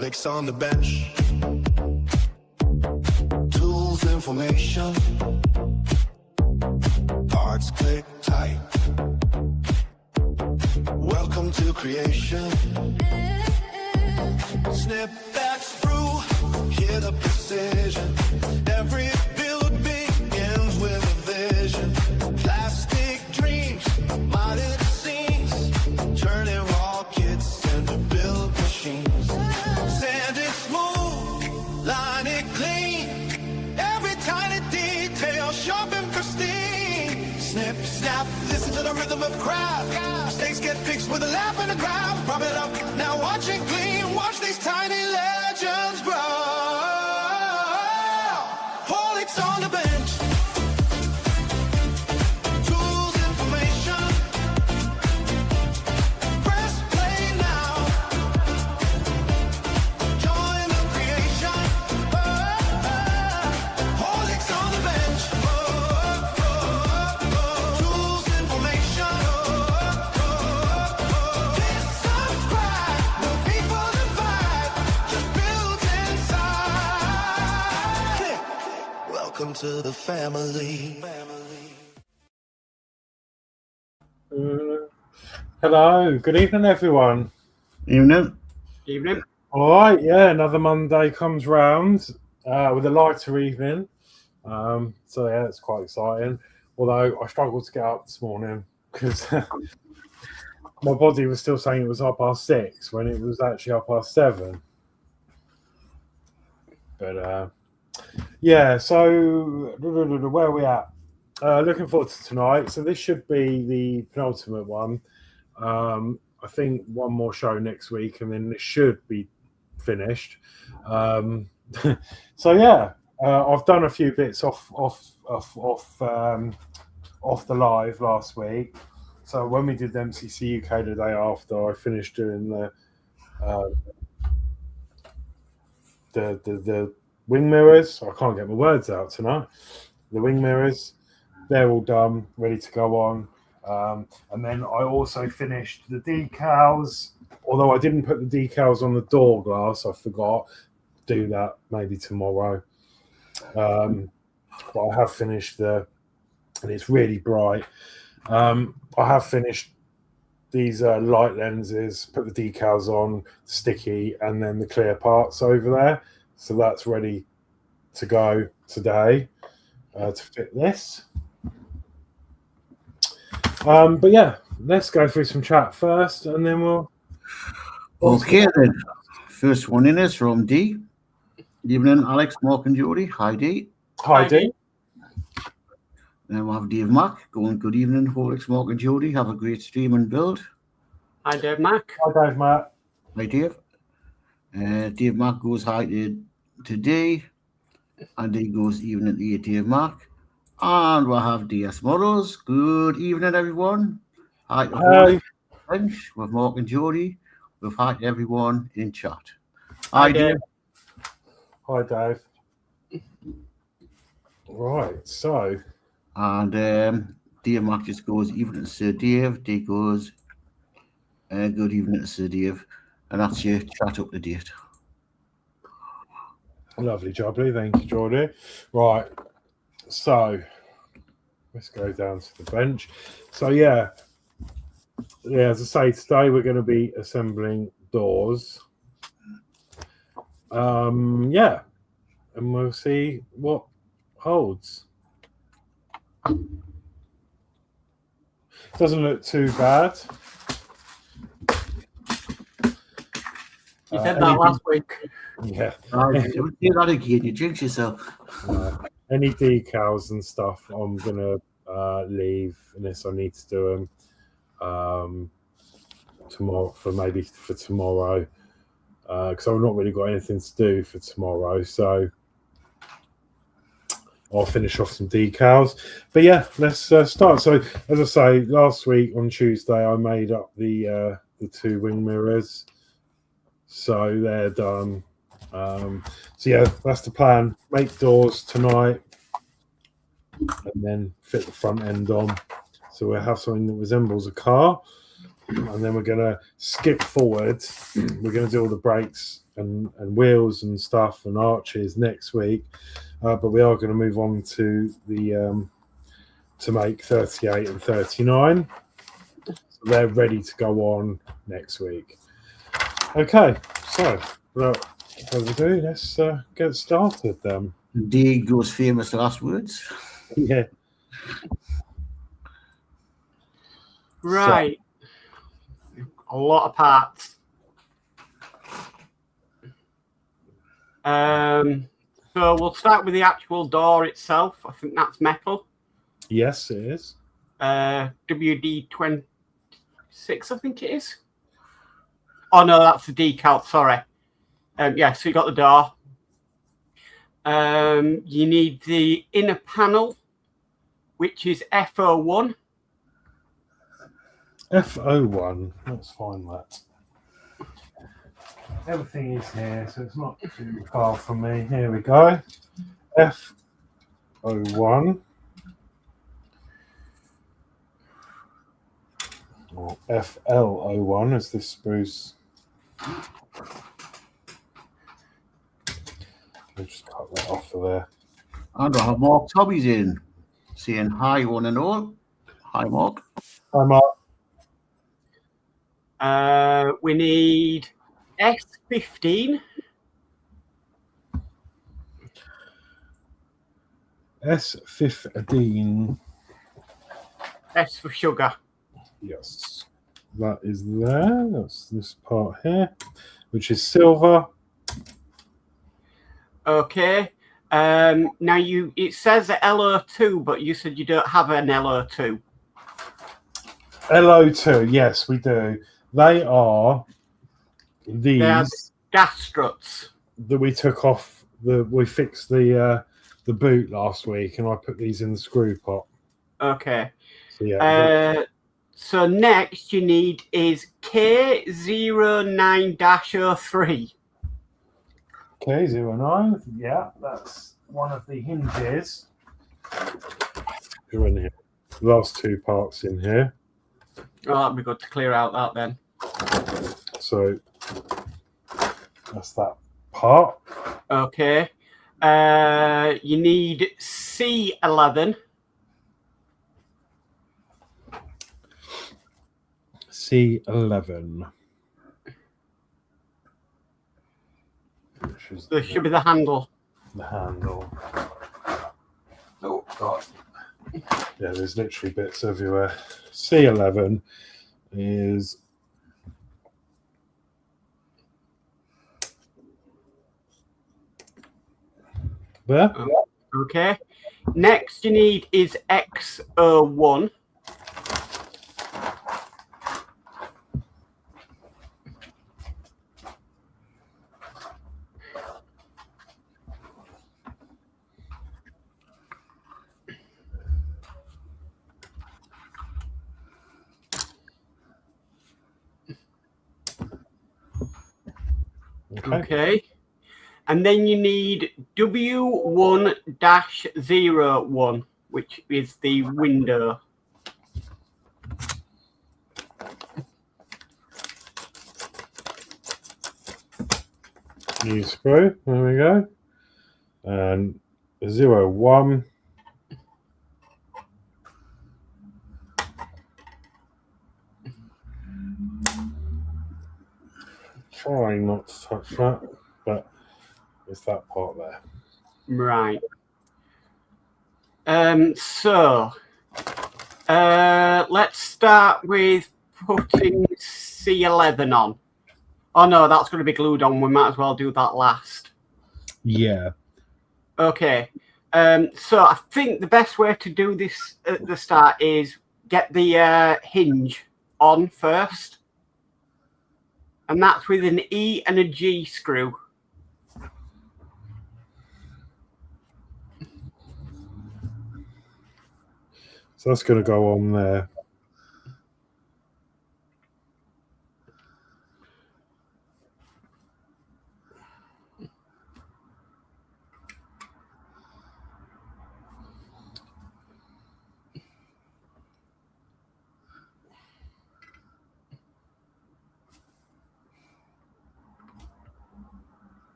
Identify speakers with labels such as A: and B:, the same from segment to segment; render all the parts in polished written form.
A: Horlicks on the bench. Tools, information. Parts click tight. Welcome to creation. Snip that sprue, hear the precision. Every build begins with a vision. Plastic dreams, modded scenes, turning rockets into build machines. Sand it smooth, line it clean. Every tiny detail sharp and pristine. Snip, snap, listen to the rhythm of craft. Mistakes get fixed with a laugh and a graph. Prop it up, now watch it clean. Watch these tiny legends grow. Horlicks on the bench. Tools, information. Press play now. Join the creation. Horlicks on the bench. Tools, information. Hit subscribe. No fee for the vibe. Just built inside. Click. Welcome to the family.
B: Hello, good evening, everyone.
C: Evening.
D: Evening.
B: All right, yeah, another Monday comes round with a lighter evening. So yeah, it's quite exciting. Although I struggled to get up this morning because my body was still saying it was 6:30 when it was actually 7:30. But yeah, so where are we at? Looking forward to tonight. So this should be the penultimate one. I think one more show next week, and then it should be finished. So yeah, I've done a few bits off the live last week. So when we did MCC UK the day after, I finished doing the wing mirrors. I can't get my words out tonight. The wing mirrors, they're all done, ready to go on. And then I also finished the decals, although I didn't put the decals on the door glass. I forgot to do that maybe tomorrow. But I have finished and it's really bright. I have finished these light lenses, put the decals on, sticky, and then the clear parts over there. So that's ready to go today to fit this. But yeah, let's go through some chat first, and then we'll.
C: Okay, then. First one in is from D. Good evening, Alex, Mark, and Jody. Hi, D.
B: Hi, D.
C: Then we'll have Dave Mack going. Good evening, Horlixs, Mark, and Jody. Have a great stream and build.
D: Hi, Dave Mack.
B: Hi, Dave Matt.
C: Hi, Dave. Dave Mack goes hi to D. And D goes evening to Dave Mack. And we'll have DS Models. Good evening, everyone. Hi to Horlixs Bench with Mark and Jody. With hi to everyone in chat. Hi, Dave.
B: Hi, Dave. Right, so.
C: And Dave Mack just goes evening to Sir Dave. D goes good evening to Sir Dave. And that's your chat up to date.
B: Lovely jubbly, thank you, Jordy. Right, so let's go down to the bench. So yeah, as I say, today we're going to be assembling doors. Yeah, and we'll see what holds. Doesn't look too bad.
D: You said that last week.
B: Yeah.
C: Do that again, you jinx yourself.
B: Any decals and stuff, I'm gonna leave unless I need to do them tomorrow for tomorrow, because I've not really got anything to do for tomorrow. So I'll finish off some decals. But yeah, let's start. So as I say, last week on Tuesday, I made up the two wing mirrors. So they're done. So yeah, that's the plan. Make doors tonight and then fit the front end on. So we'll have something that resembles a car. And then we're going to skip forward. We're going to do all the brakes and wheels and stuff and arches next week, but we are going to move on to the to make 38 and 39. So they're ready to go on next week. Okay, so without further ado, let's get started then.
C: Diego's famous last words.
B: Yeah.
D: Right. A lot of parts. So we'll start with the actual door itself. I think that's metal.
B: Yes, it is.
D: WD-26, I think it is. Oh no, that's the decal. Sorry. Yeah, so you got the door. You need the inner panel, which is FO1.
B: FO1. Let's find that. Everything is here, so it's not too far from me. Here we go. FO1. Or FL01 as this spruce. I'll just cut that off of there.
C: And I have Mark Tobbies in, saying hi, one and all. Hi, Mark.
B: Hi, Mark.
D: We need S15.
B: S15.
D: S for sugar.
B: Yes. That is there. That's this part here, which is silver.
D: Okay. Now it says LO2, but you said you don't have an LO2.
B: LO2, yes, we do. They are these
D: They are gas struts.
B: that we took off. We fixed the boot last week, and I put these in the screw pot.
D: Okay.
B: So yeah.
D: So next you need is K09-03.
B: K09, yeah, that's one of the hinges. Go in here. Last two parts in here.
D: Oh, that'd be good to clear out that then.
B: So that's that part.
D: Okay. You need C11.
B: C11.
D: There should be the handle.
B: The handle. Oh, God. Yeah, there's literally bits everywhere. C11 is there.
D: Okay. Next you need is X01. Okay. And then you need W1-01, which is the window.
B: New screw. There we go. And 01. Trying not to touch that, but it's that part there.
D: Right. So let's start with putting C11 on. Oh no, that's going to be glued on. We might as well do that last.
B: Yeah.
D: Okay. So I think the best way to do this at the start is get the hinge on first. And that's with an E and a G screw.
B: So that's going to go on there.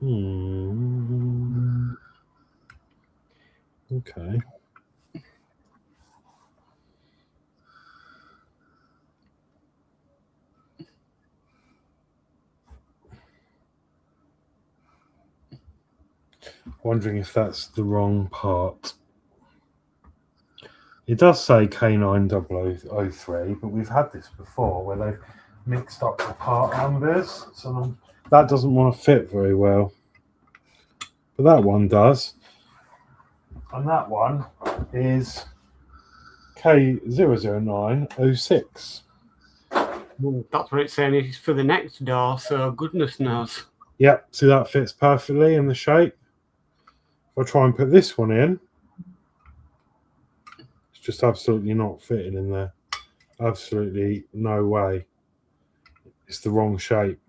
B: Okay. Wondering if that's the wrong part. It does say K90003, but we've had this before where they've mixed up the part numbers, so that doesn't want to fit very well. But that one does. And that one is K00906.
D: That's what it's saying. It's for the next door, so goodness knows.
B: Yep, see that fits perfectly in the shape. If I try and put this one in, it's just absolutely not fitting in there. Absolutely no way. It's the wrong shape.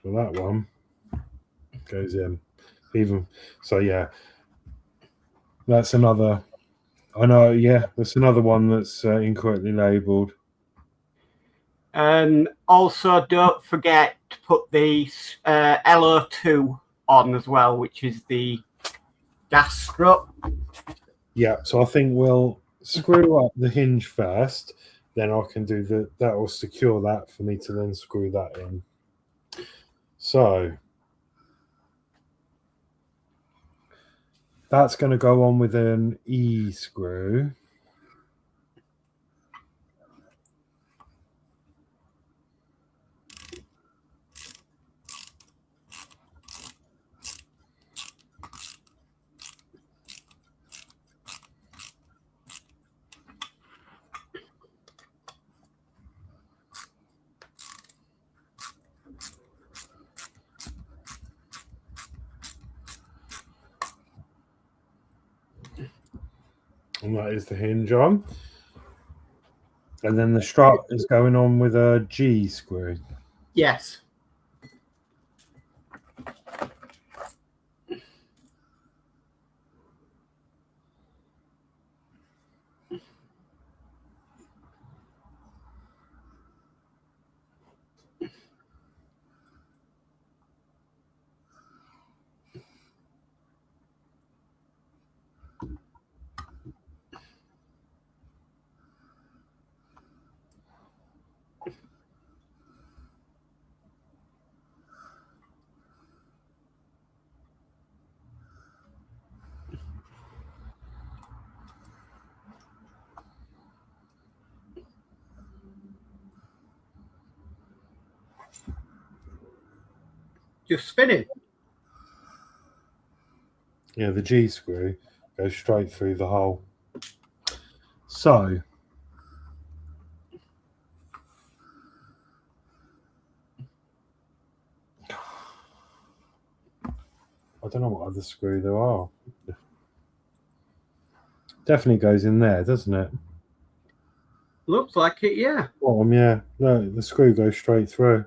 B: Well, that one goes in. Even so, yeah. That's another. I know, yeah. That's another one that's incorrectly labelled.
D: Also, don't forget to put the LO2 on as well, which is the gas strut.
B: Yeah, so I think we'll screw up the hinge first, then I can do that will secure that for me to then screw that in. So that's going to go on with an E screw. And that is the hinge on. And then the strut is going on with a G screw.
D: Yes. Just spinning.
B: Yeah, the G screw goes straight through the hole. So I don't know what other screw there are. Definitely goes in there, doesn't it?
D: Looks like it, yeah.
B: Bottom, yeah. No, the screw goes straight through.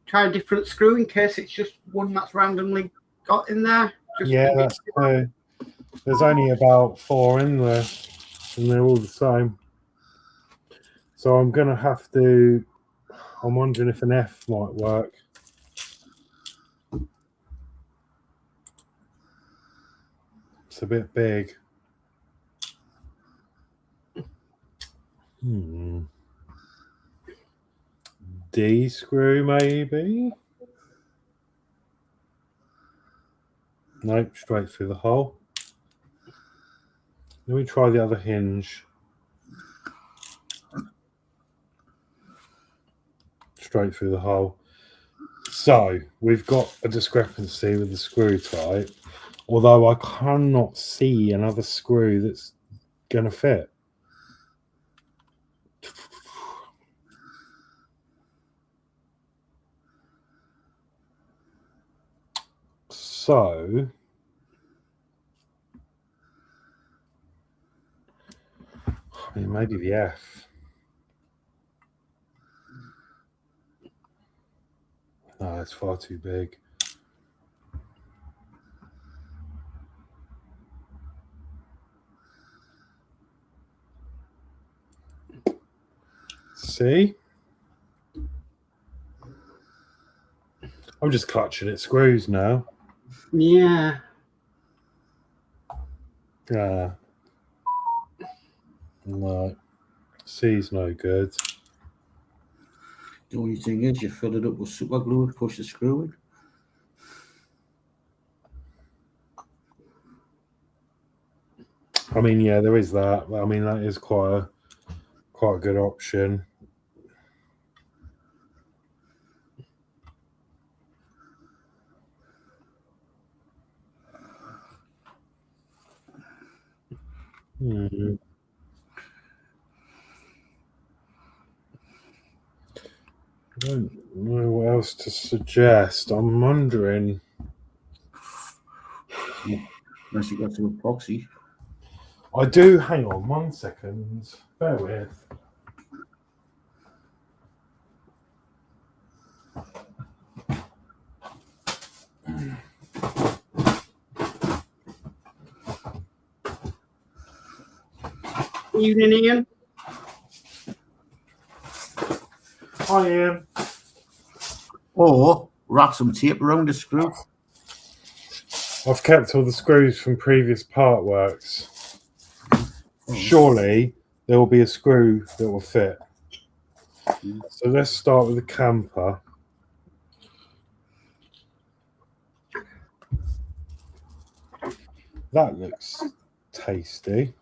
D: Try a different screw in case it's just one that's randomly got in there. Just
B: Yeah, that's true. There's only about 4 in there, and they're all the same. So I'm going to have to... I'm wondering if an F might work. It's a bit big. D screw, maybe? Nope, straight through the hole. Let me try the other hinge. Straight through the hole. So we've got a discrepancy with the screw type, although I cannot see another screw that's going to fit. So I mean, maybe the F. No, it's far too big. See? I'm just clutching at screws now.
D: Yeah.
B: Yeah. No. C's no good.
C: The only thing is, you fill it up with super glue, push the screw in.
B: I mean, yeah, there is that. I mean, that is quite a good option. I don't know what else to suggest. I'm wondering.
C: Unless you got some epoxy.
B: I do. Hang on 1 second. Bear with.
D: Evening, Ian.
B: Hi, Ian.
C: Or wrap some tape around the screw.
B: I've kept all the screws from previous part works. Surely there will be a screw that will fit. So let's start with the camper. That looks tasty.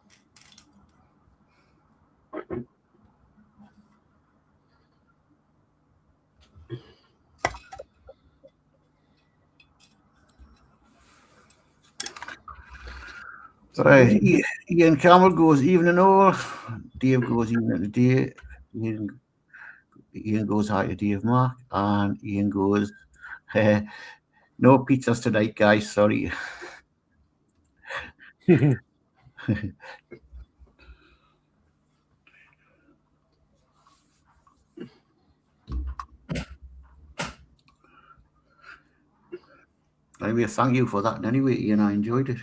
C: Right, Ian Campbell goes evening all. Dave goes evening to day. Ian goes hi to Dave Mark, and Ian goes, no pizzas tonight, guys. Sorry. Anyway, thank you for that. Anyway, Ian, I enjoyed it.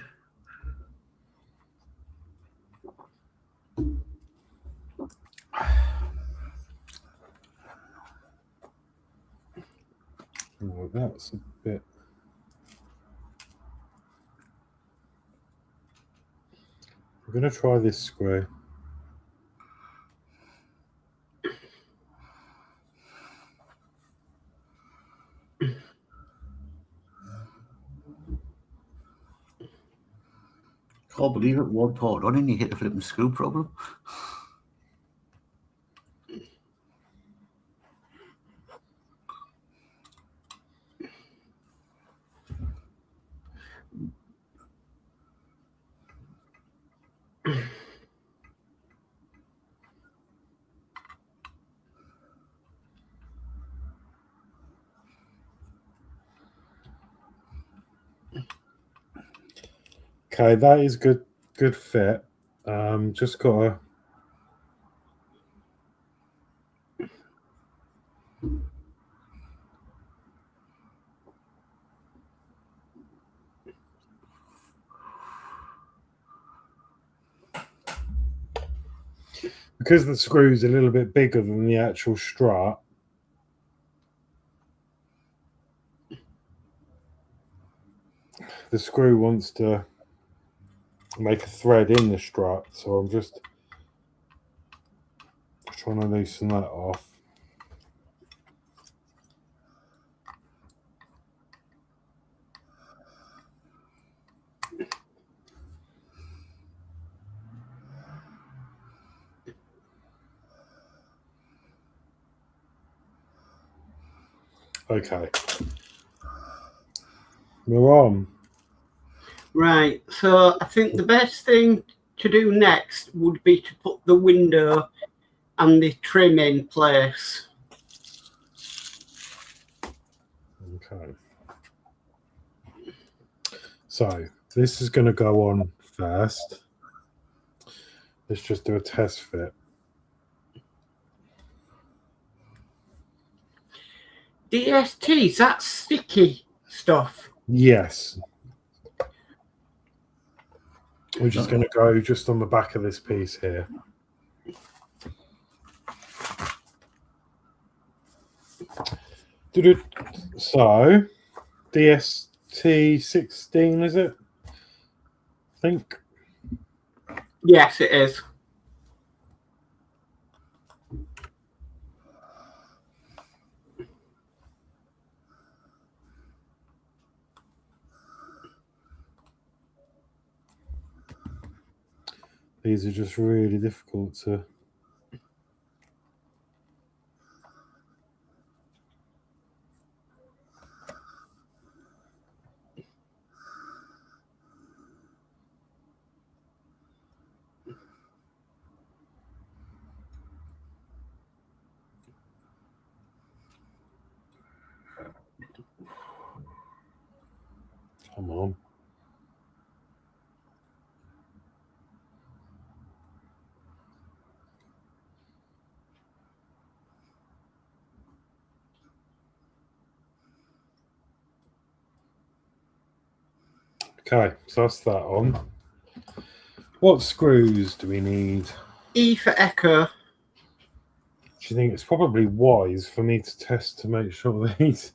B: Oh, that's a bit. I'm going to try this screw.
C: Can't believe it. One part on and you hit a flipping screw problem.
B: Okay, that is good fit. Just gotta because the screw's a little bit bigger than the actual strut. The screw wants to make a thread in the strut, so I'm just trying to loosen that off. Okay, we're on.
D: Right, so I think the best thing to do next would be to put the window and the trim in place.
B: Okay. So this is going to go on first. Let's just do a test fit.
D: DST, is that sticky stuff?
B: Yes. We're just going to go just on the back of this piece here. So, DST16, is it? I think.
D: Yes, it is.
B: These are just really difficult to. Come on. Okay, so that's that on. What screws do we need?
D: E for Echo.
B: Do you think it's probably wise for me to test to make sure these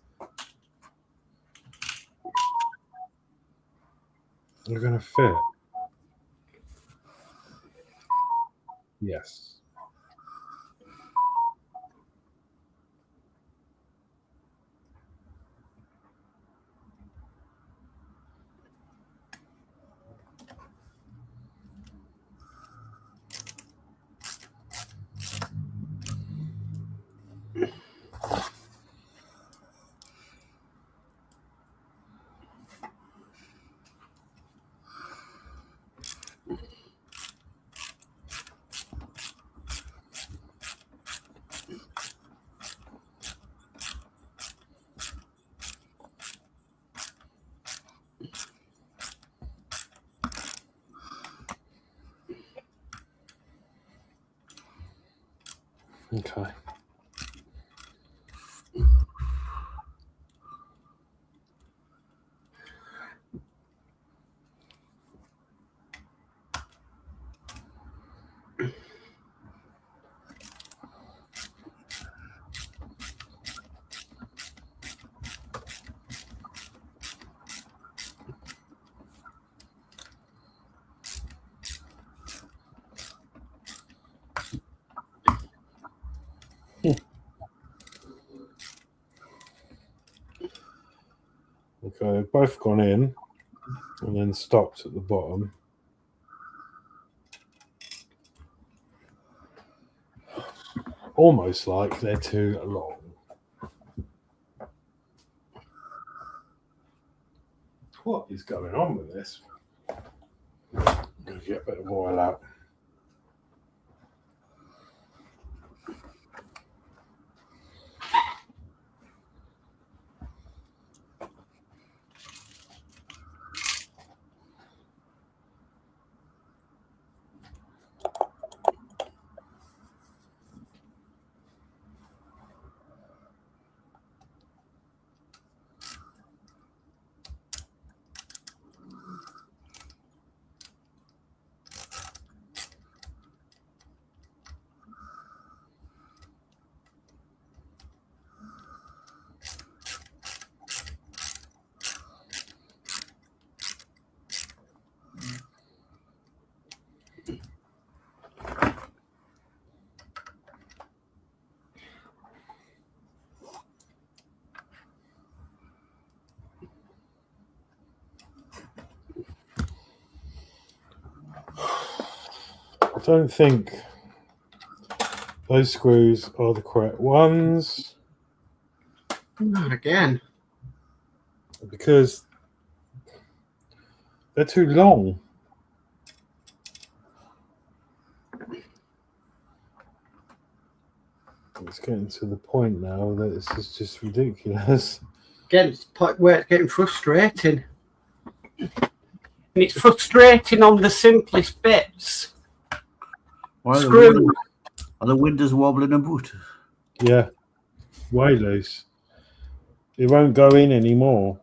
B: are going to fit? Yes. Okay. Okay, they've both gone in and then stopped at the bottom. Almost like they're too long. What is going on with this? I'm going to get a bit of oil out. I don't think those screws are the correct ones.
D: Not again.
B: Because they're too long. It's getting to the point now that this is just ridiculous.
D: Again, it's the point where it's getting frustrating. And it's frustrating on the simplest bits.
C: Why are
D: Screw.
C: the windows wobbling about?
B: Yeah, way loose. It won't go in anymore.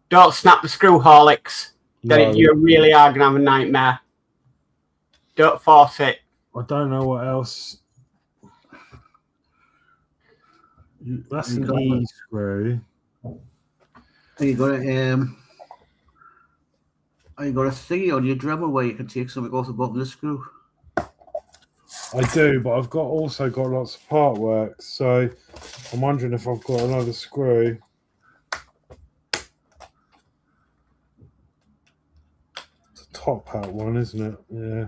D: Don't snap the screw, Horlicks.
B: No.
D: Then you really are going to have a nightmare. Don't force it.
B: I don't know what else. That's
C: You
B: an
C: got-
B: E screw.
C: You got a you got a thingy on your Dremel where you can take something off the bottom of the screw.
B: I do, but I've also got lots of part work, so I'm wondering if I've got another screw. It's a top out one, isn't it? Yeah.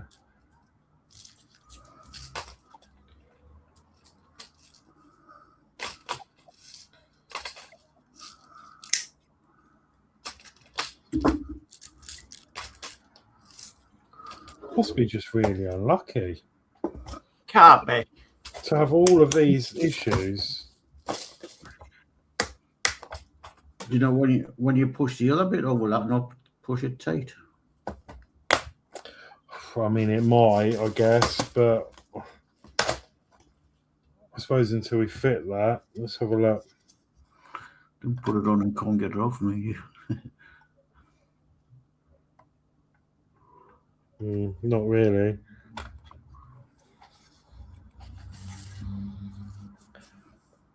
B: Must be just really unlucky
D: Can't be.
B: to have all of these issues.
C: You know, when you push the other bit, or will that not push it tight?
B: I mean, it might, I guess, but I suppose until we fit that, let's have a look.
C: Don't put it on and can't get it off me.
B: Not really.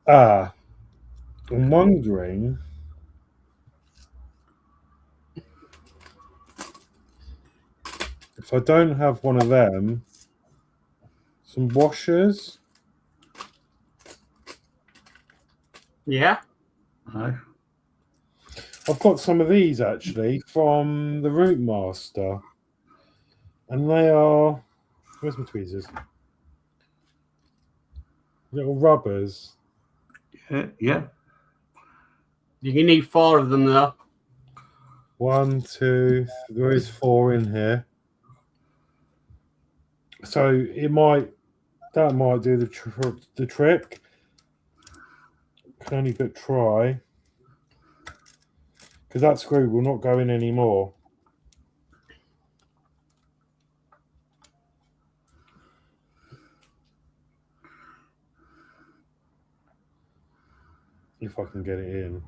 B: I'm wondering if I don't have one of them, some washers.
D: Yeah.
C: Aye.
B: I've got some of these actually from the Route Master, and they are. Where's my tweezers? Little rubbers.
C: Yeah.
D: You need 4 of them though.
B: 1, 2. There is 4 in here, so that might do the trick. Can only but try, because that screw will not go in anymore. If I can get it in.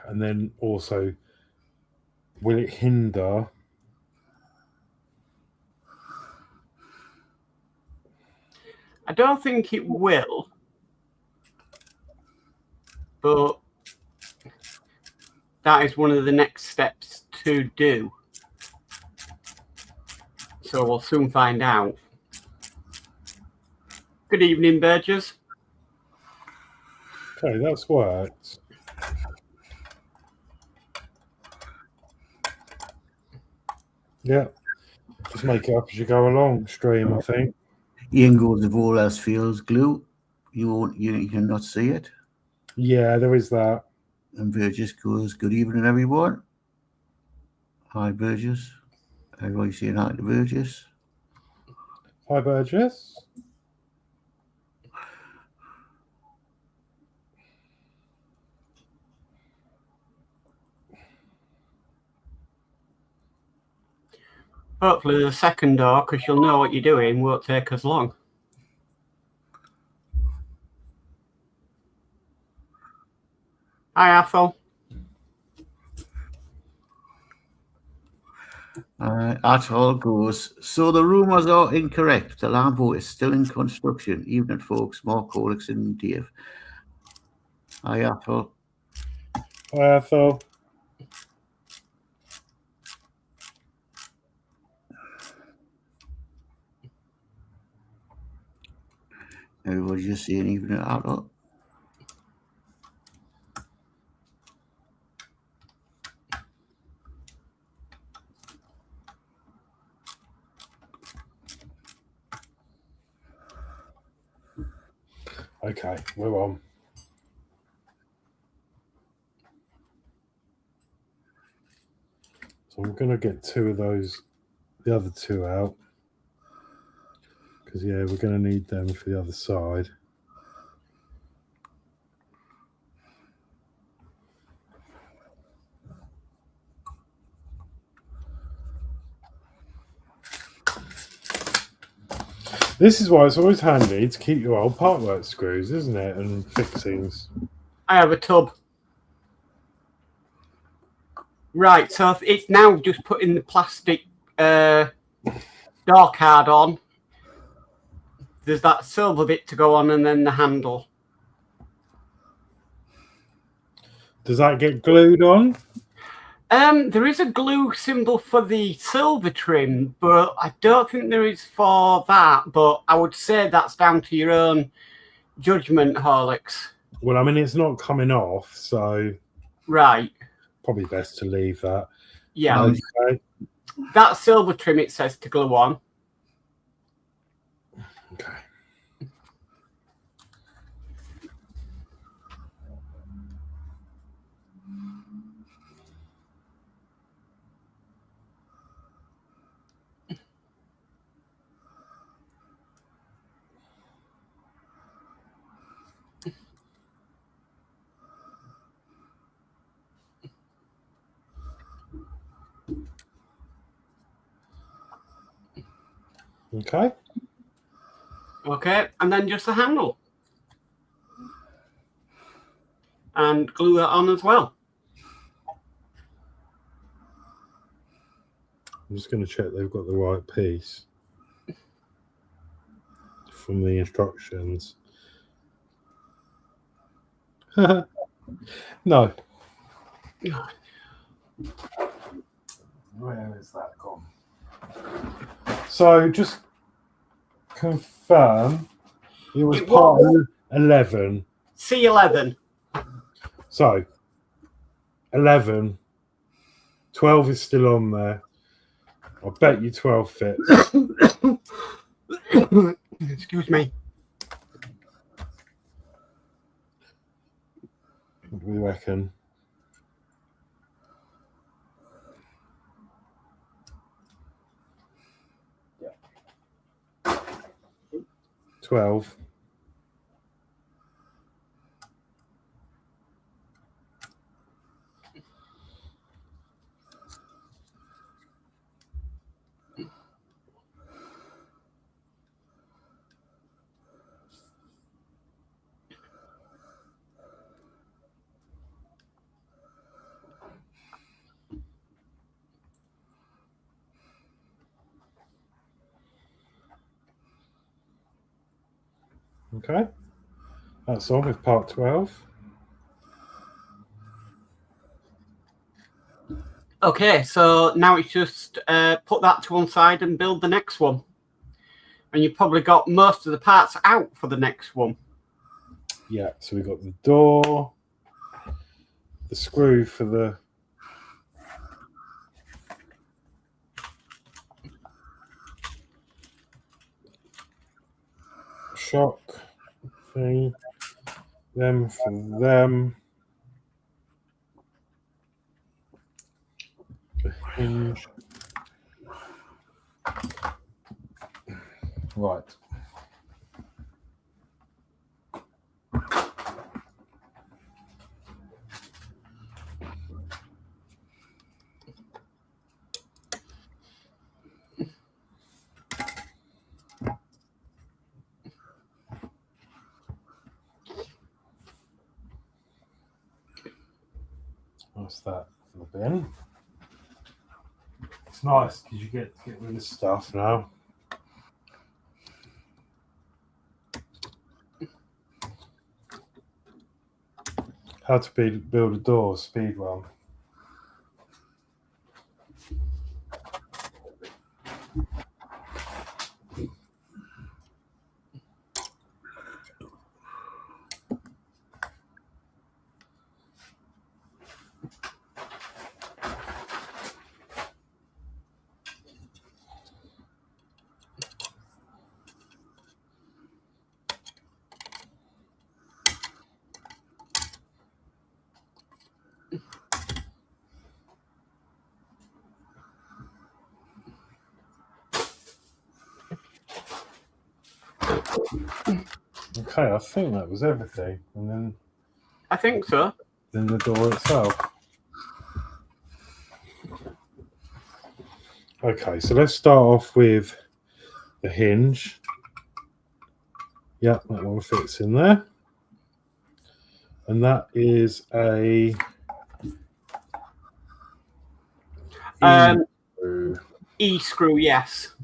B: And then also, will it hinder?
D: I don't think it will, but that is one of the next steps to do. So we'll soon find out. Good evening, Burgess.
B: Okay, that's worked. Yeah, just make it up as you go along. Stream, I think.
C: Ian goes, if all else fails, glue. You cannot see it.
B: Yeah, there is that.
C: And Burgess goes, good evening, everyone. Hi, Burgess. Everybody saying hi to Burgess.
B: Hi, Burgess.
D: Hopefully the second door, because you'll know what you're doing, won't take us long. Hi, Athol.
C: Atoll goes, so the rumours are incorrect. The Lambo is still in construction. Evening, folks. Mark, Horlixs, and Dave. Hi, Atoll.
B: Hi, Ethel.
C: Everybody's just saying evening, Atoll.
B: Okay, we're on. So I'm going to get 2 of those, the other 2 out. Because, yeah, we're going to need them for the other side. This is why it's always handy to keep your old parkwork screws, isn't it? And fixings.
D: I have a tub. Right, so it's now just putting the plastic door card on. There's that silver bit to go on and then the handle.
B: Does that get glued on?
D: There is a glue symbol for the silver trim, but I don't think there is for that. But I would say that's down to your own judgment, Horlicks.
B: Well, I mean, it's not coming off, so
D: Right.
B: probably best to leave that.
D: Yeah.
B: Okay.
D: That silver trim, it says to glue on.
B: Okay. Okay.
D: Okay, and then just the handle. And glue that on as well.
B: I'm just going to check they've got the right piece from the instructions. No. Where is that gone? So just confirm it was part of 11.
D: C11.
B: So 11. 12 is still on there. I bet you 12 fits.
D: Excuse me.
B: What do we reckon? Yeah. 12. Okay, that's on with part 12.
D: Okay, so now it's just put that to one side and build the next one. And you've probably got most of the parts out for the next one.
B: Yeah, so we've got the door, the screw for the shock thing, them for them, the hinge. Right. What's that for the bin? It's nice because you get rid of stuff now. How to build a door, speed run. Okay, I think that was everything. And then
D: I think so.
B: Then the door itself. Okay, so let's start off with the hinge. Yeah, that one fits in there. And that is a E-screw.
D: E-screw, yes.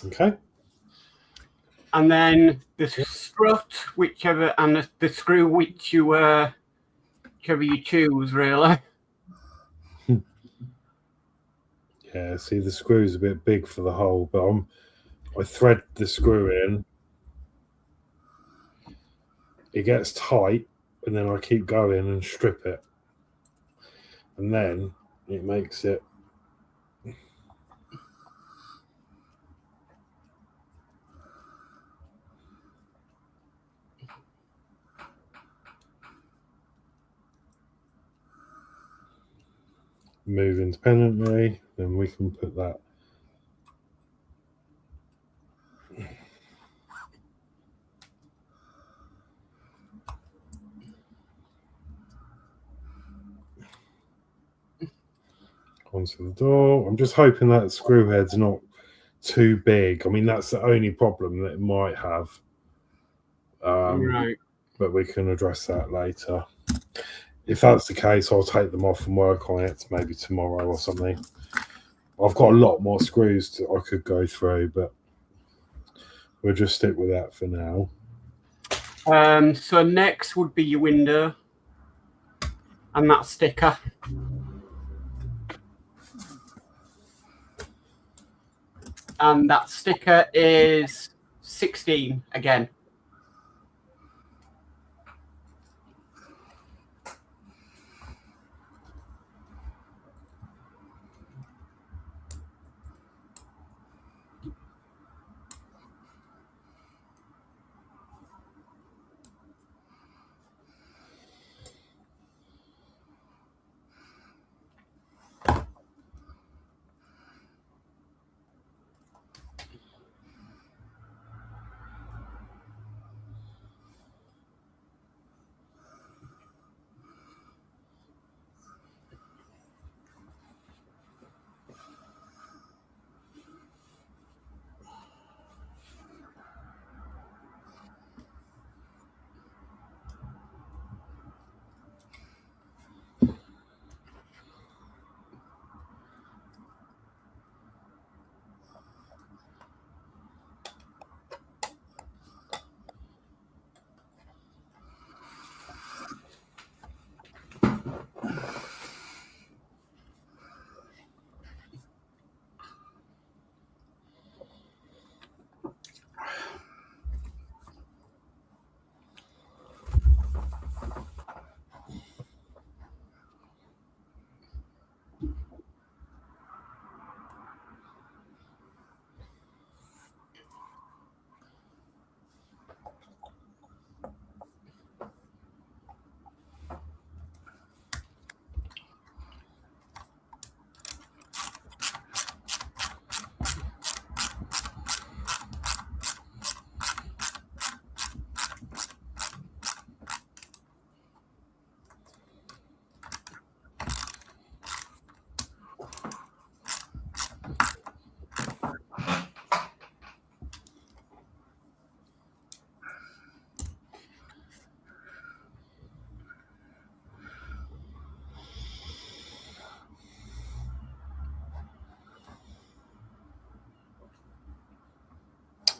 B: Okay.
D: And then the strut, whichever, and the screw, whichever you choose, really.
B: Yeah, see, the screw's a bit big for the hole, but I thread the screw in. It gets tight, and then I keep going and strip it. And then it makes it move independently. Then we can put that onto the door. I'm just hoping that screw head's not too big. I mean, that's the only problem that it might have.
D: Right.
B: But we can address that later. If that's the case, I'll take them off and work on it maybe tomorrow or something. I've got a lot more screws I could go through, but we'll just stick with that for now.
D: So next would be your window and that sticker. And that sticker is 16 again.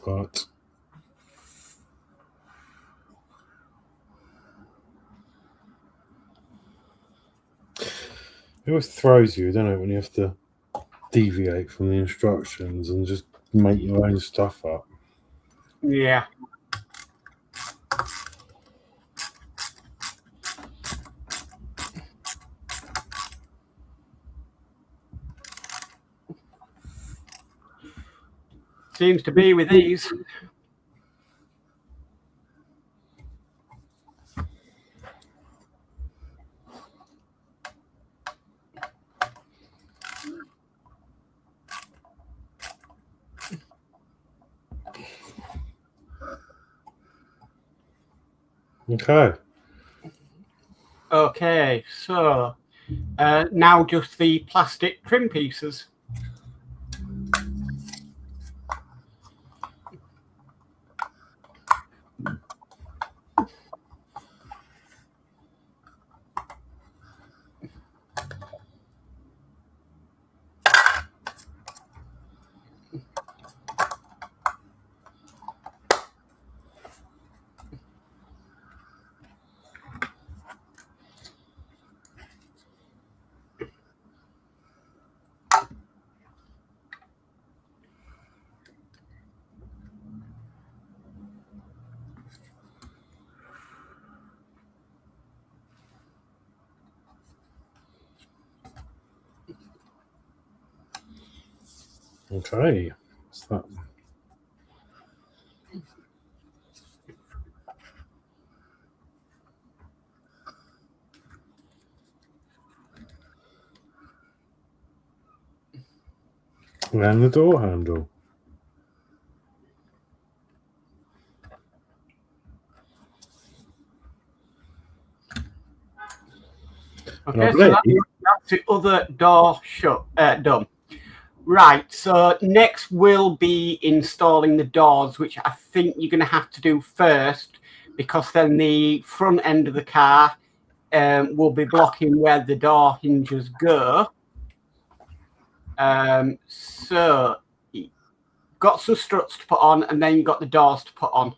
B: But it always throws you, don't it, when you have to deviate from the instructions and just make your own stuff up.
D: Yeah. Seems to be with these.
B: Okay.
D: Okay, so now just the plastic trim pieces.
B: Okay. What's that? And the door handle.
D: Okay, so that's the other door shut, done. Right, so next we'll be installing the doors, which I think you're going to have to do first, because then the front end of the car will be blocking where the door hinges go. So you've got some struts to put on, and then you've got the doors to put on.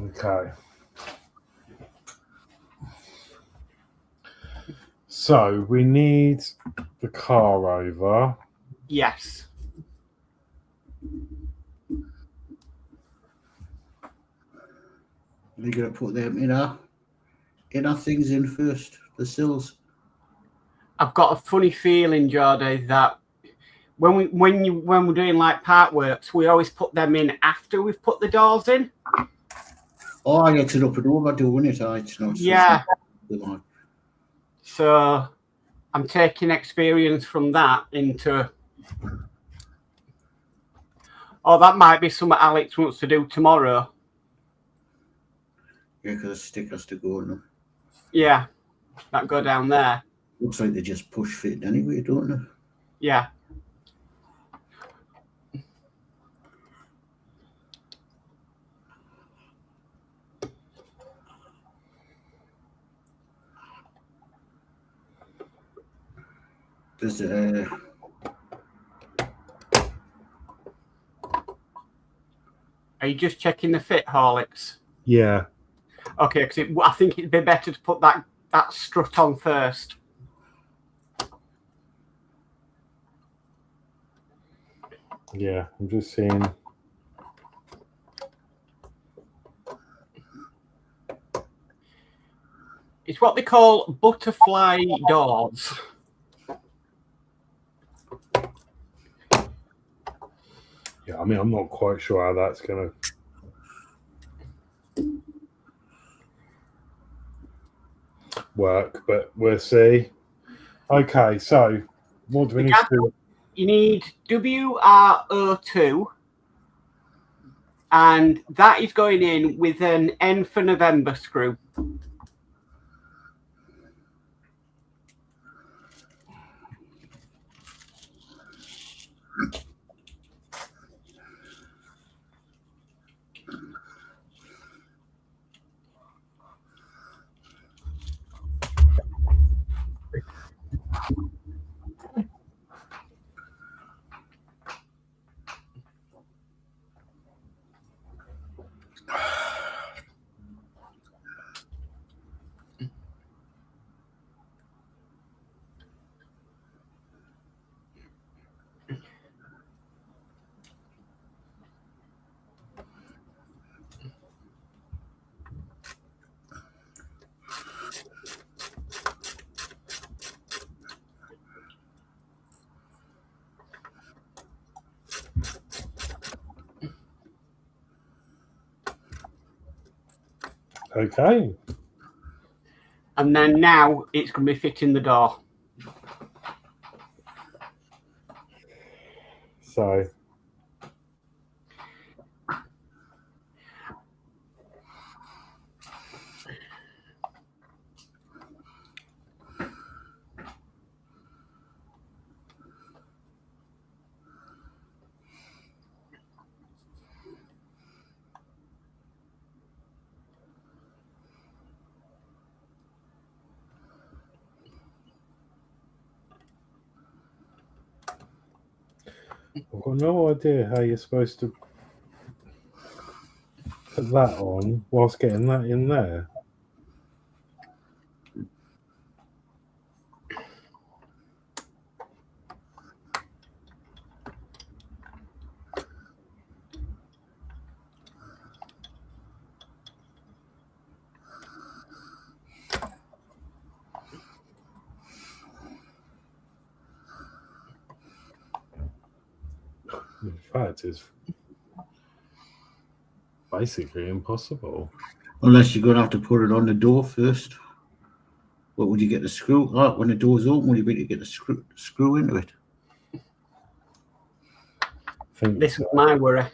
B: Okay. So we need the car over.
D: Yes.
C: We're gonna put them in our things in first, the sills.
D: I've got a funny feeling, Jordy, that when we're doing like part works, we always put them in after we've put the doors in.
C: Oh, I get it up and over doing it. It's not.
D: Yeah. So I'm taking experience from that into. Oh, that might be something Alex wants to do tomorrow.
C: Yeah, because the stick has to go on them.
D: Yeah, that go down there.
C: Looks like they just push fit anyway, don't they?
D: Yeah.
C: There's
D: Are you just checking the fit, Horlicks?
B: Yeah.
D: Okay, because I think it'd be better to put that strut on first.
B: Yeah, I'm just seeing.
D: It's what they call butterfly doors.
B: Yeah, I mean, I'm not quite sure how that's going to work, but we'll see. Okay, so what do we need to do?
D: You need WRO2, and that is going in with an N for November screw.
B: Okay.
D: And then now it's going to be fitting the door.
B: So I've got no idea how you're supposed to put that on whilst getting that in there. In fact, it's basically impossible.
C: Unless you're going to have to put it on the door first. What would you get the screw? Oh, when the door's open, would you be able to get the screw into it?
D: This is my worry.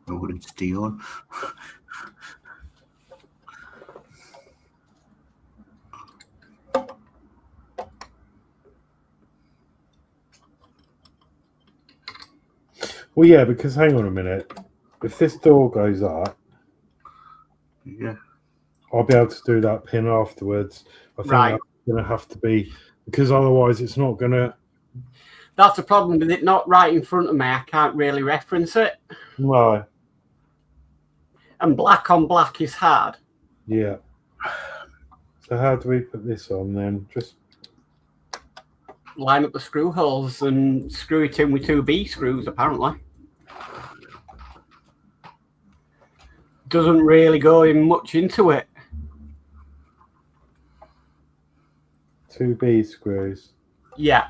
C: Or would it stay on?
B: Well, yeah, because hang on a minute. If this door goes up,
C: Yeah.
B: I'll be able to do that pin afterwards. I think
D: Right.
B: that's going to have to be, because otherwise it's not going to.
D: That's the problem with it not right in front of me. I can't really reference it.
B: No.
D: And black on black is hard.
B: Yeah. So how do we put this on then? Just
D: Line up the screw holes and screw it in with 2 B screws, apparently. Doesn't really go in much into it.
B: 2 B screws.
D: Yeah.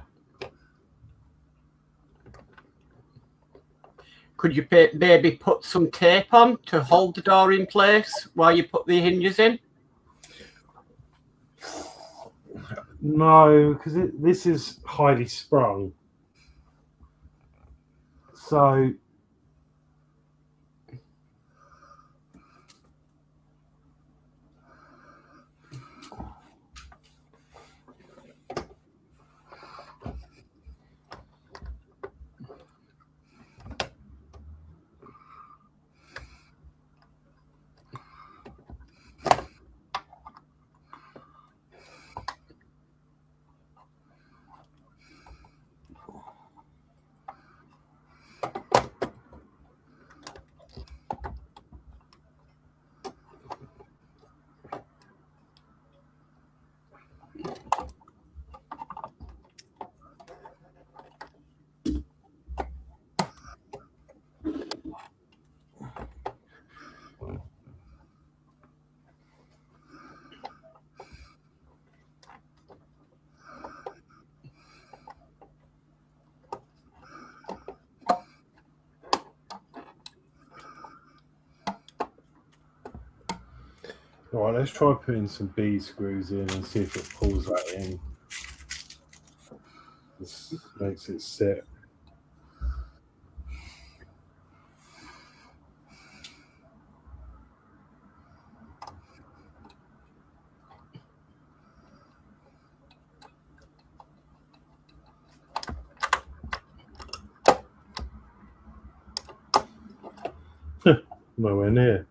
D: Could you maybe put some tape on to hold the door in place while you put the hinges in?
B: No, because this is highly sprung. So all right, let's try putting some B screws in and see if it pulls that in. This makes it sit. Nowhere near.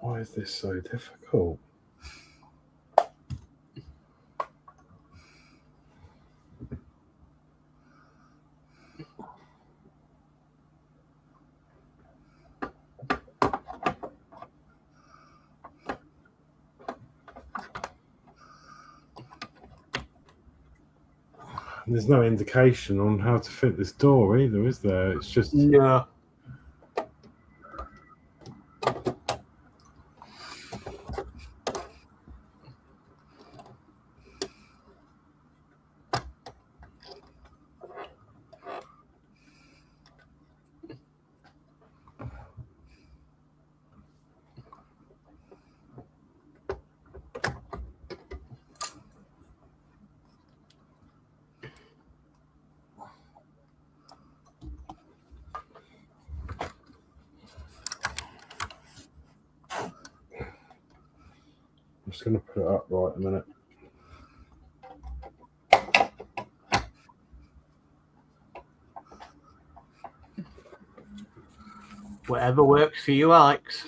B: Why is this so difficult? There's no indication on how to fit this door either, is there? It's just
D: No.
B: I'm just going to put it up right a minute.
D: Whatever works for you, Alex.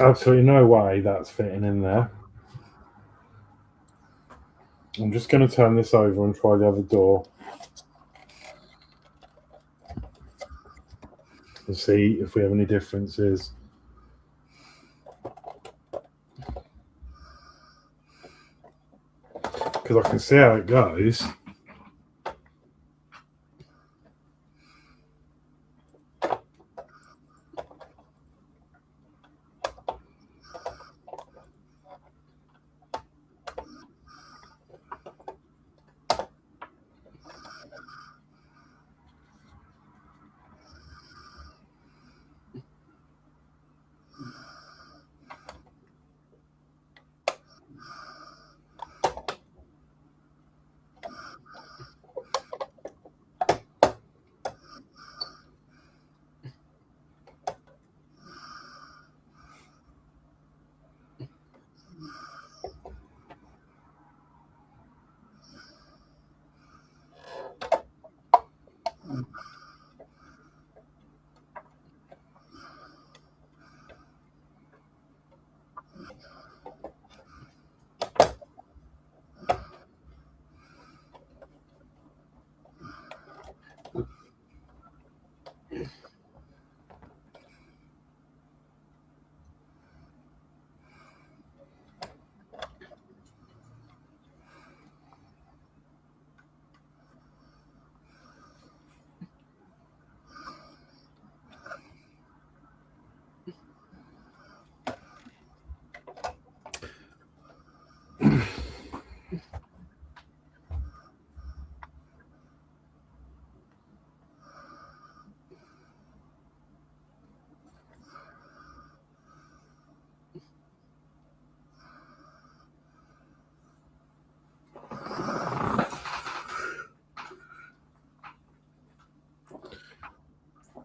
B: Absolutely no way that's fitting in there. I'm just going to turn this over and try the other door and see if we have any differences. Because I can see how it goes.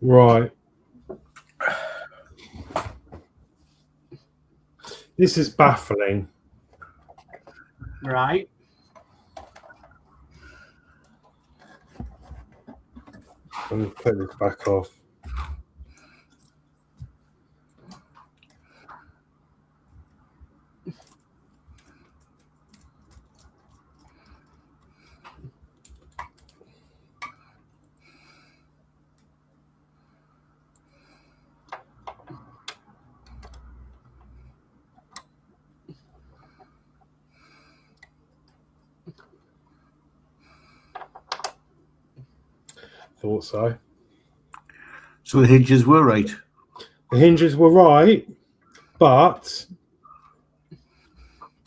B: Right. This is baffling.
D: Right.
B: Let me put this back off. Thought so.
C: So the hinges were right.
B: The hinges were right, but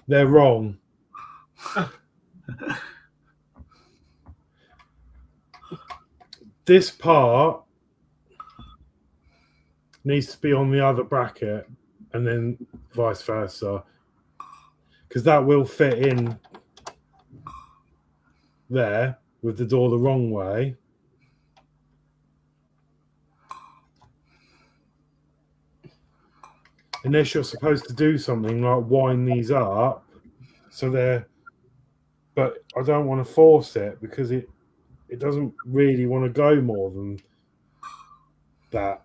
B: they're wrong. This part needs to be on the other bracket and then vice versa, because that will fit in there with the door the wrong way. Unless you're supposed to do something like wind these up so they're, but I don't want to force it because it doesn't really want to go more than that.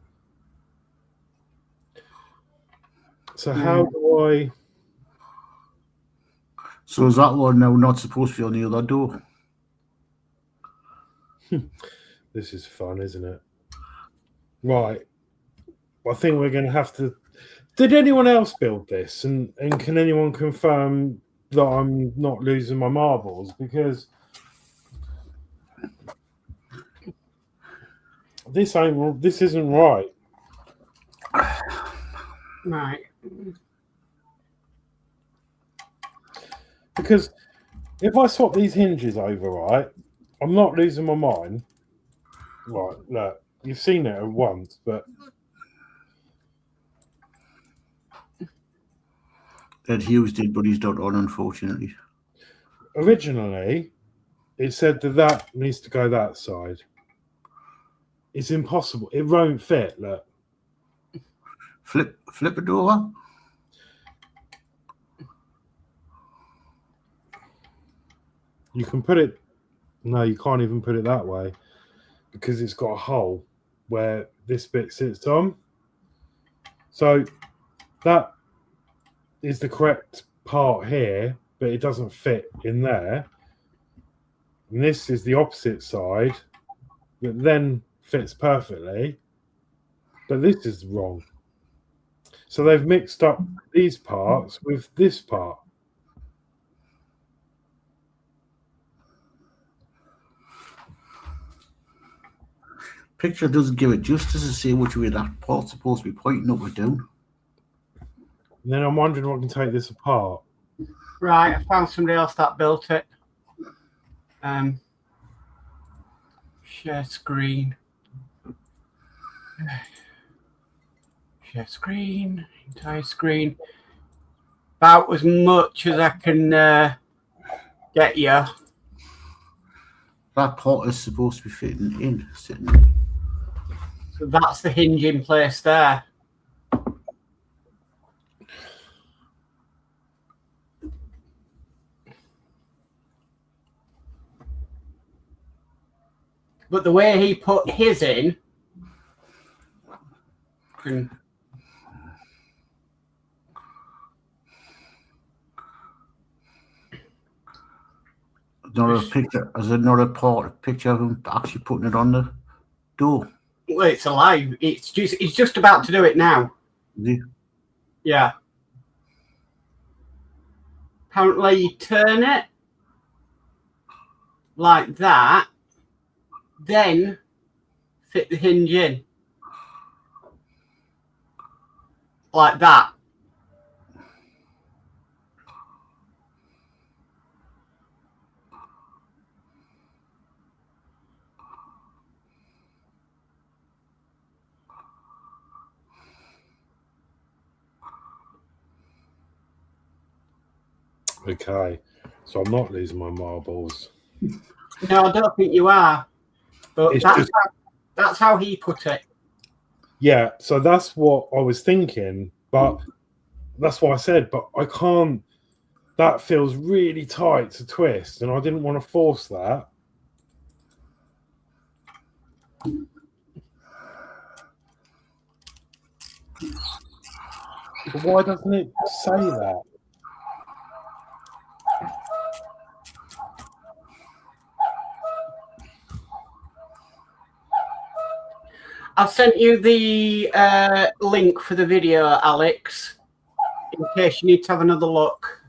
B: So how do I?
C: So is that one now not supposed to be on the other door?
B: This is fun, isn't it? Right. I think we're going to have to Did anyone else build this? And can anyone confirm that I'm not losing my marbles? Because this isn't right.
D: Right.
B: Because if I swap these hinges over, right, I'm not losing my mind. Right, look, you've seen it once, but
C: Ed Hughes did, but he's not on, unfortunately.
B: originally it said that needs to go that side. It's impossible. It won't fit. Look,
C: Flip it over.
B: you can put it. No, you can't even put it that way because it's got a hole where this bit sits on. So that is the correct part here, but it doesn't fit in there. And this is the opposite side that then fits perfectly, but this is wrong. So they've mixed up these parts with this part.
C: Picture doesn't give it justice to say which way that part's supposed to be pointing up or down.
B: And then I'm wondering what can take this apart.
D: Right, I found somebody else that built it. Share screen. Share screen. Entire screen. About as much as I can get you.
C: That part is supposed to be fitting in, sitting.
D: So that's the hinge in place there. But the way he put his in,
C: Not a picture. Is there not a picture of him actually putting it on the door?
D: well, it's alive. He's just about to do it now.
C: Is he?
D: Yeah. Apparently, you turn it like that, then fit the hinge in like that.
B: Okay, so I'm not losing my marbles.
D: No, I don't think you are. But
B: It's
D: that's how he put it.
B: Yeah, so that's what I was thinking, but that's what I said. But I can't. That feels really tight to twist, and I didn't want to force that. But why doesn't it say that?
D: I've sent you the link for the video, Alex, in case you need to have another look.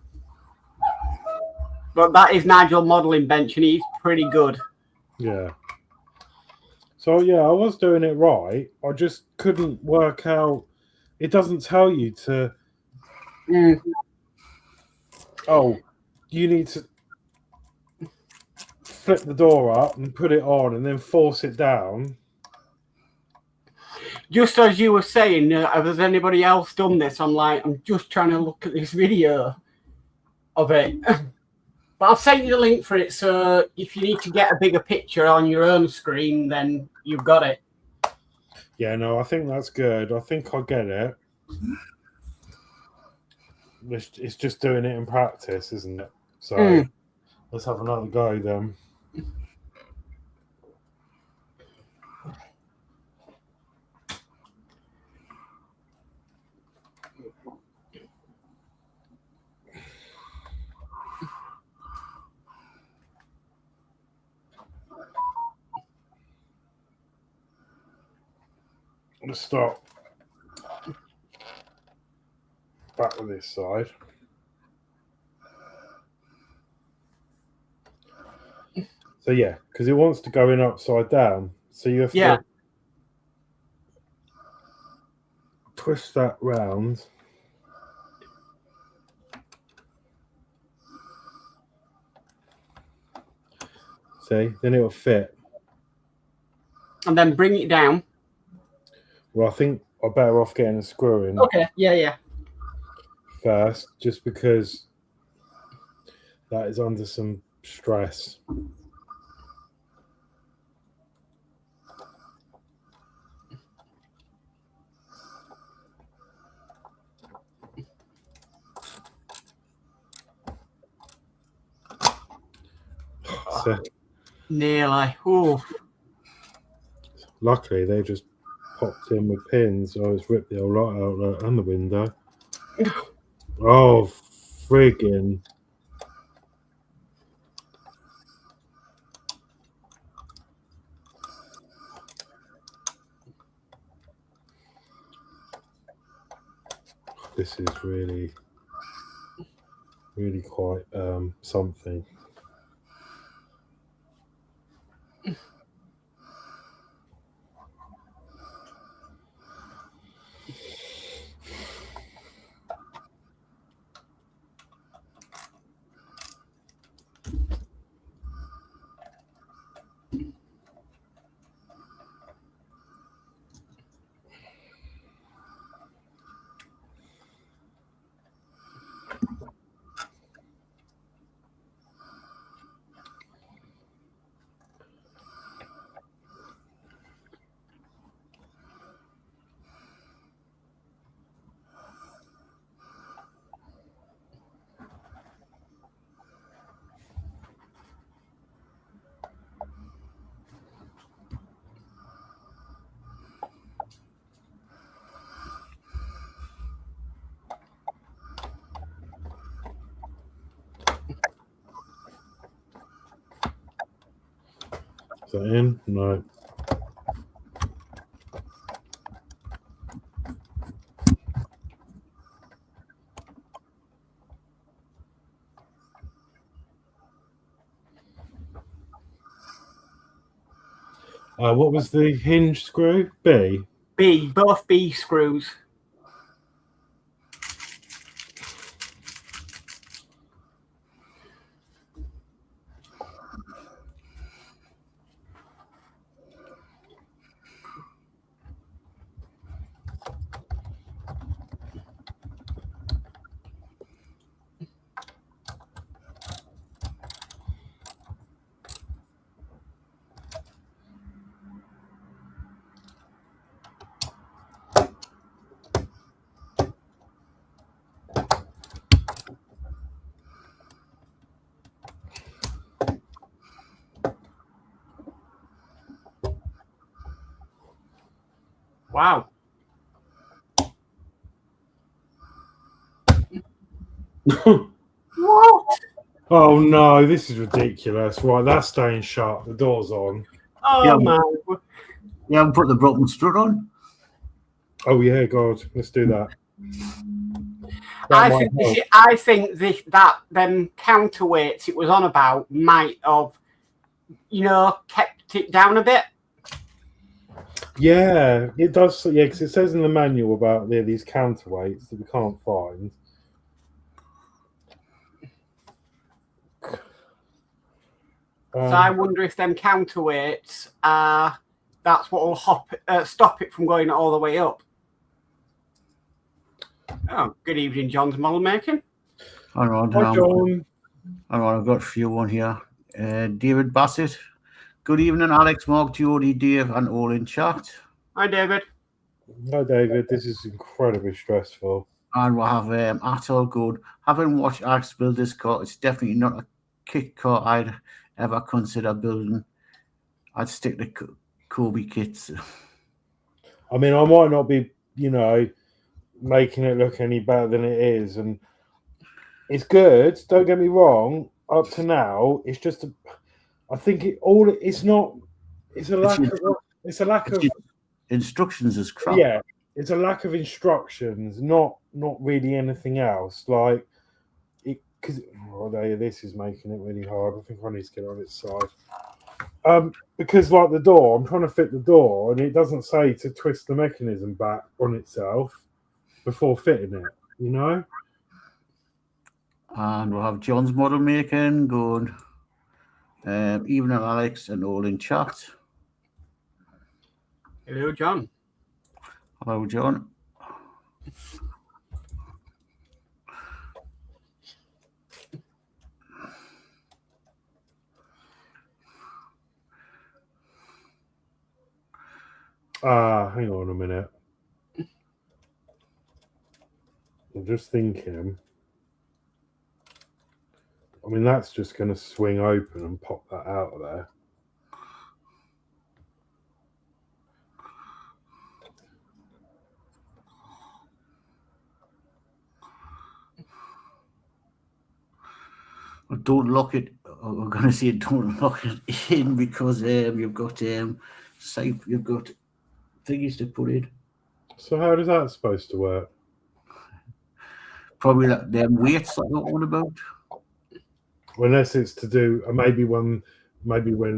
D: But that is Nigel modelling bench, and he's pretty good.
B: Yeah. So yeah, I was doing it right. I just couldn't work out. It doesn't tell you to. Oh, you need to flip the door up and put it on, and then force it down.
D: Just as you were saying, has anybody else done this? I'm just trying to look at this video of it. But I'll send you the link for it, so if you need to get a bigger picture on your own screen, then you've got it.
B: Yeah, no, I think that's good. I think I get it. It's just doing it in practice, isn't it? So let's have another go then. Let's start. back of this side. So yeah, because it wants to go in upside down. So you have to twist that round. See, then it'll fit.
D: And then bring it down.
B: Well, I think I'm better off getting a screw in.
D: Okay, yeah.
B: First, just because that is under some stress. So,
D: nearly. Ooh.
B: Luckily, they just popped in with pins. Oh, it's ripped the old light outlet and the window. Oh, friggin'. This is really quite something. Is that in? No. What was the hinge screw? B?
D: B, both B screws. Wow. What?
B: Oh no, this is ridiculous. Right, that's staying shut. The door's on.
D: Oh
C: Yeah,
D: man.
C: You haven't put the broken strut on?
B: Oh yeah, God, let's do that.
D: I think that them counterweights it was on about might have, kept it down a bit.
B: Yeah, it does. Yeah, because it says in the manual about these counterweights that we can't find.
D: So I wonder if them counterweights are that's what will stop it from going all the way up. Oh, good evening, John's model making.
C: All right,
B: Hi, John.
C: All right, I've got a few on here. David Bassett. Good evening, Alex, Mark, Jody, Dave, and all in chat.
D: Hi, David.
B: Hi, David. This is incredibly stressful.
C: And we'll have Atul Good. Having watched Alex build this car, it's definitely not a kit car I'd ever consider building. I'd stick to Kobe kits.
B: I mean, I might not be, making it look any better than it is, and it's good. Don't get me wrong. Up to now, it's just I think it's a lack of
C: instructions is crap.
B: Yeah, it's a lack of instructions, not really anything else. Like it, because this is making it really hard. I think I need to get on its side. Because like the door, I'm trying to fit the door, and it doesn't say to twist the mechanism back on itself before fitting it. You know.
C: And we'll have John's model making going. Evening, Alex, and all in chat.
D: Hello, John.
C: Hello, John.
B: Hang on a minute. I'm just thinking. I mean, that's just going to swing open and pop that out of there.
C: Don't lock it. I'm going to say don't lock it in because you've got you've got thingies to put in.
B: So how is that supposed to work?
C: Probably that them weights I don't want about.
B: Unless it's to do maybe when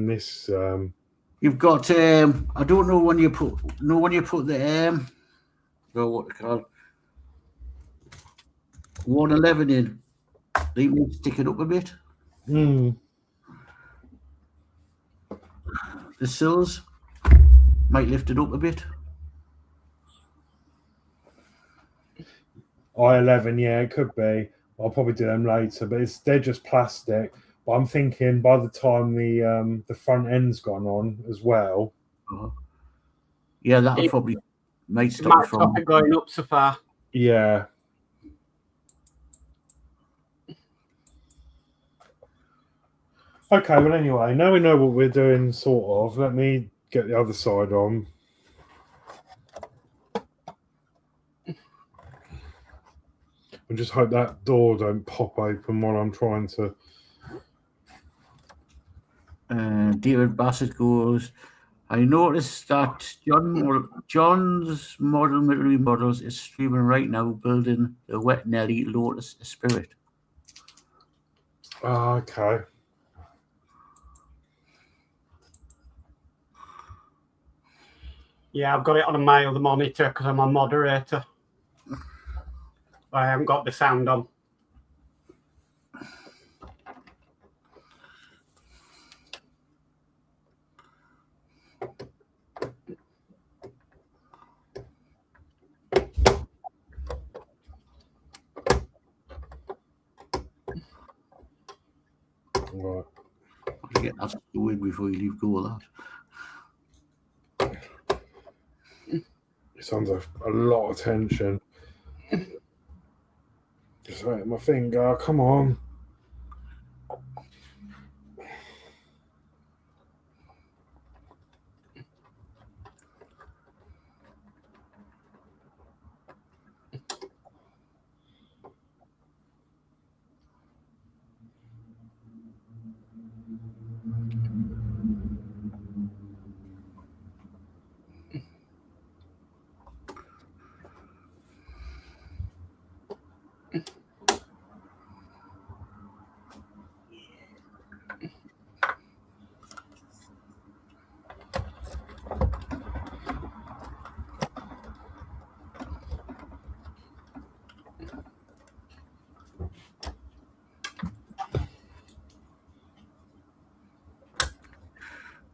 B: this
C: You've got I don't know when you put the what they call 111 in. They need to stick it up a bit. The sills might lift it up a bit.
B: I11, yeah, it could be. I'll probably do them later, but they're just plastic. But I'm thinking by the time the front end's gone on as well.
C: Yeah, that'll probably might stop
D: it going up so far.
B: Yeah. Okay, well anyway, now we know what we're doing, sort of. Let me get the other side on. And just hope that door don't pop open while I'm trying to.
C: David Bassett goes, I noticed that John's model military models is streaming right now, building the Wet Nelly Lotus Spirit.
B: Okay.
D: Yeah, I've got it on my other monitor because I'm a moderator. I haven't got the sound on.
B: Right.
C: I'll get that away before you leave go of that.
B: It sounds like a lot of tension. Just hurting my finger. Come on.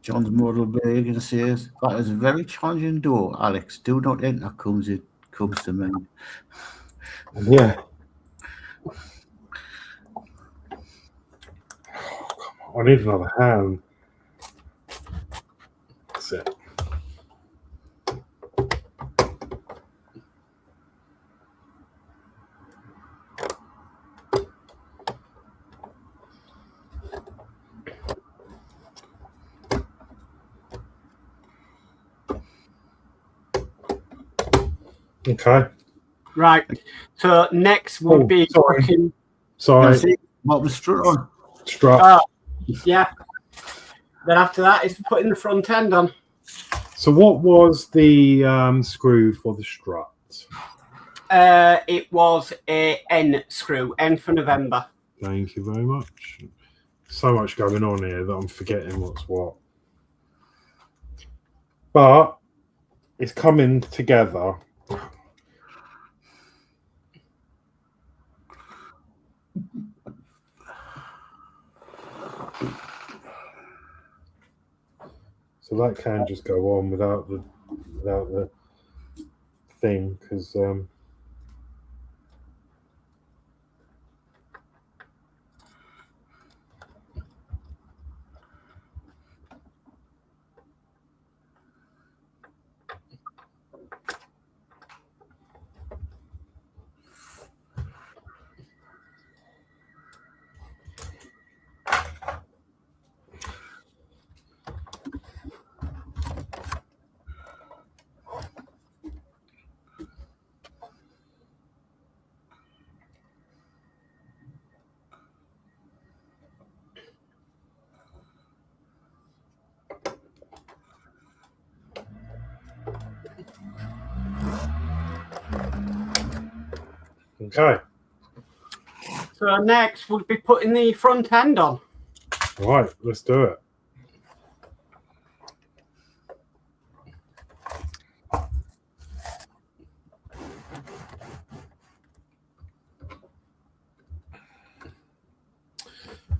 C: John's model big and says, that is a very challenging door, Alex. Do not enter, comes to mind.
B: Yeah. I need another hand. That's it. Okay.
D: Right. So next would be working.
B: Sorry.
C: What was strut on?
B: Strut.
D: Yeah. Then after that is putting the front end on.
B: So what was the screw for the strut?
D: It was a N screw, N for November.
B: Thank you very much. So much going on here that I'm forgetting what's what. But it's coming together. So that can just go on without the thing, because okay.
D: So next would be putting the front end on.
B: Right, let's do it.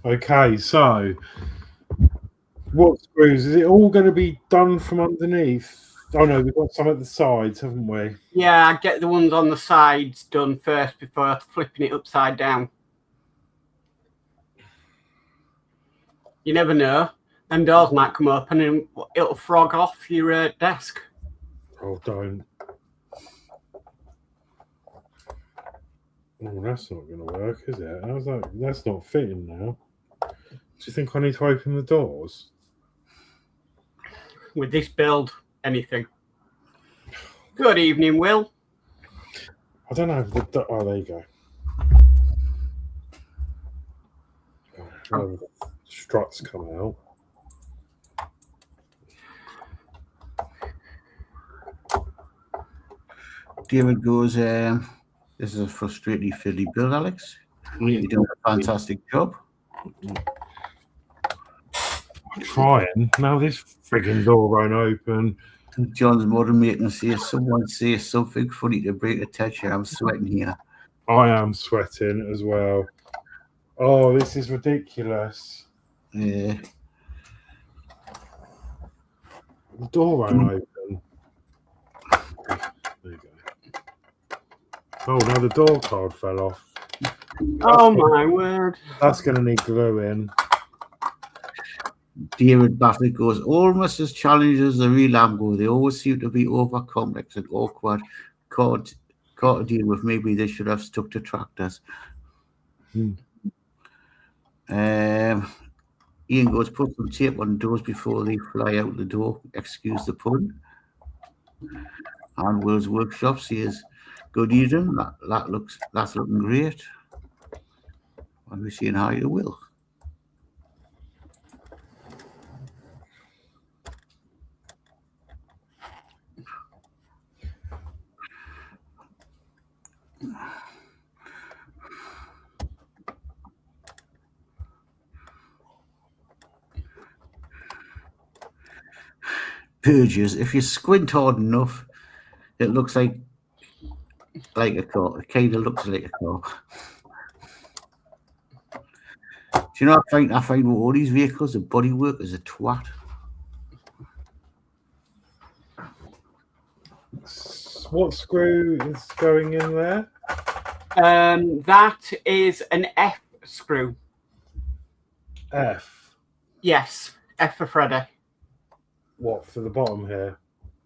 B: Okay, so what screws? Is it all going to be done from underneath? Oh no, we've got some at the sides, haven't we?
D: Yeah, I get the ones on the sides done first before flipping it upside down. You never know. Them doors might come open and it'll frog off your desk.
B: Oh, don't. Oh, that's not going to work, is it? How's that? That's not fitting now. Do you think I need to open the doors?
D: With this build, anything. Good evening, Will.
B: I don't know. Oh, there you go. Oh, the struts come out.
C: David goes, this is a frustratingly fiddly build, Alex. You're doing a fantastic job.
B: I'm trying. Now this frigging door won't open.
C: John's moderating say, someone say something funny to break the tension. I'm sweating here.
B: I am sweating as well. Oh, this is ridiculous.
C: Yeah.
B: The door won't open. There you go. Oh, now the door card fell off.
D: Oh my word.
B: That's going to need gluing.
C: David Baffett goes, almost as challenging as the real Lambo. They always seem to be over complex and awkward. Caught to deal with. Maybe they should have stuck to tractors. Ian goes, put some tape on doors before they fly out the door. Excuse the pun. And Will's Workshop says, good evening. That's looking great. And we're saying hi to Will. Purges. If you squint hard enough, it looks like a car. It kind of looks like a car. Do you know, I find with all these vehicles, the bodywork is a twat.
B: What screw is going in there?
D: That is an F screw.
B: F.
D: Yes, F for Freddy.
B: What, for the bottom here?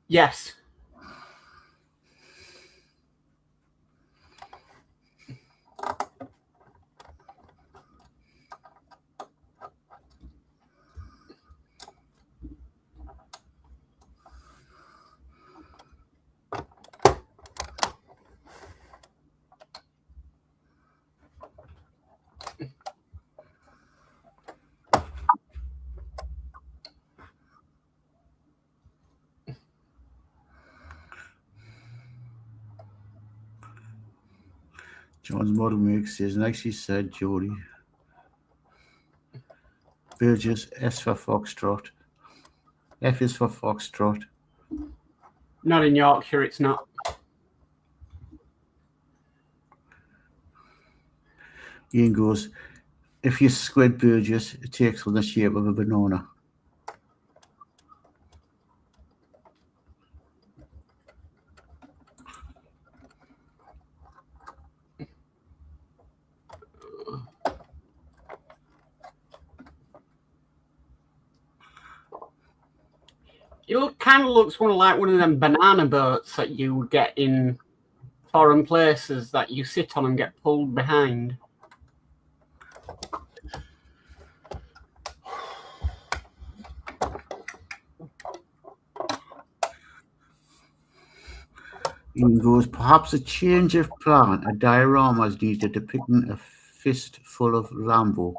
D: Yes.
C: John's model mix says, nicely said, Jody. Burgess, S for Foxtrot. F is for Foxtrot.
D: Not in Yorkshire, it's not.
C: Ian goes, if you squid Burgess, it takes on the shape of a banana.
D: It kind of looks like one of them banana boats that you would get in foreign places that you sit on and get pulled behind.
C: Ian goes, perhaps a change of plan. A diorama is needed depicting a fist full of Lambo.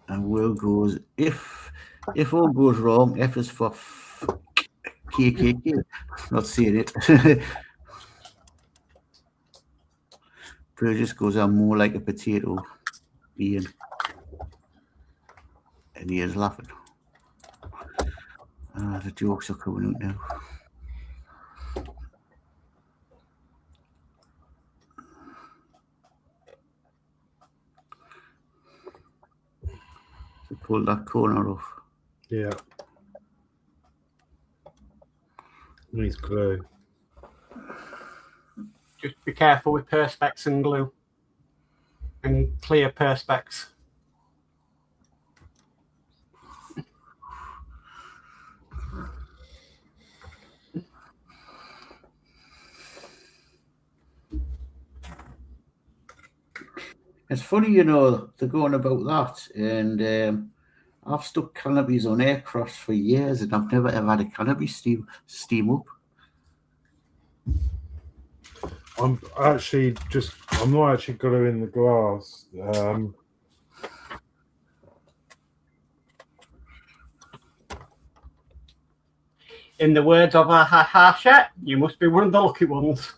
C: And Will goes, if all goes wrong, F is for KKK. Not saying it. Burgess goes, I'm more like a potato. Ian. And he is laughing. The jokes are coming out now. So pull that corner off.
B: Yeah. Needs glue.
D: Just be careful with perspex and glue. And clear perspex.
C: It's funny, you know, they're going about that. And I've stuck canopies on aircraft for years and I've never ever had a canopy steam up.
B: I'm not actually gluing the glass.
D: In the words of a Hachette, you must be one of the lucky ones.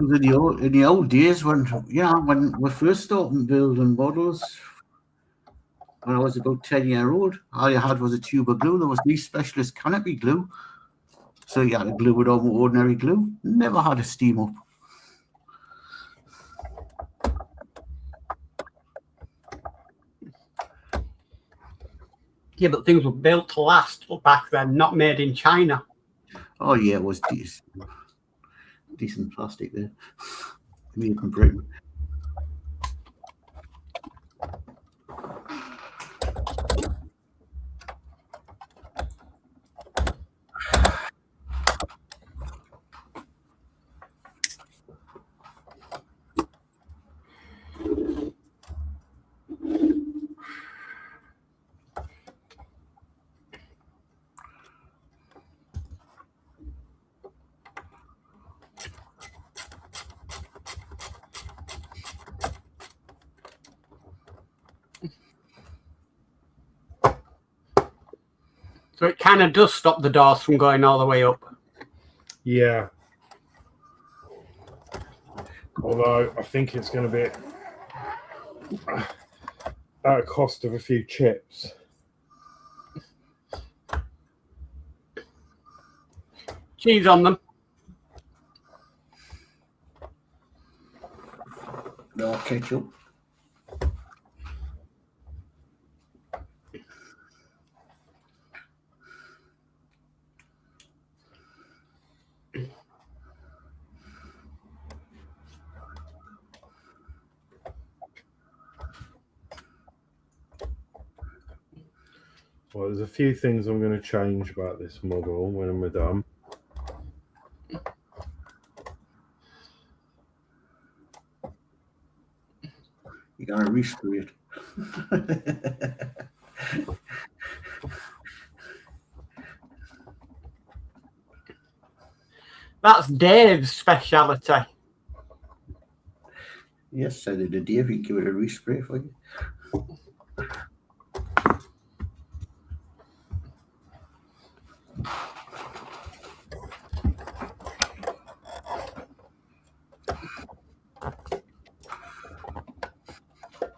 C: In the old days when we first started building models, when I was about 10-year old, all you had was a tube of glue. There was no specialist canopy glue. So you had to glue it on with ordinary glue. Never had a steam up.
D: Yeah, but things were built to last back then, not made in China.
C: Oh yeah, it was decent plastic there. Made in Britain.
D: So it kind of does stop the doors from going all the way up.
B: Yeah. Although I think it's going to be at a cost of a few chips.
D: Cheese on them.
C: No ketchup.
B: Well, there's a few things I'm going to change about this model when we're done.
C: You gotta respray it.
D: That's Dave's speciality.
C: Yes, I did. Dave, you give it a respray for you.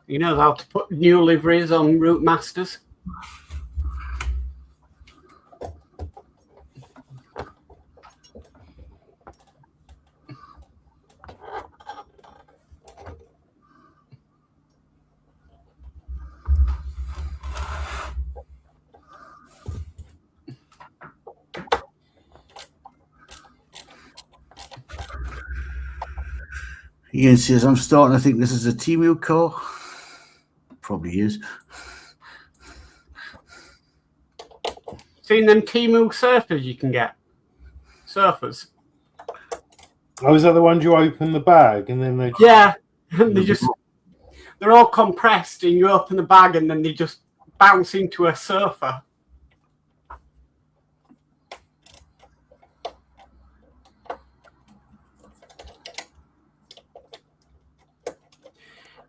D: He knows how to put new liveries on Route Masters.
C: Ian says, I'm starting to think this is a Temu car. Probably is.
D: Seen them Temu surfers you can get? Surfers.
B: Oh, is that the ones you open the bag and then they?
D: Yeah, they're all compressed, and you open the bag, and then they just bounce into a surfer.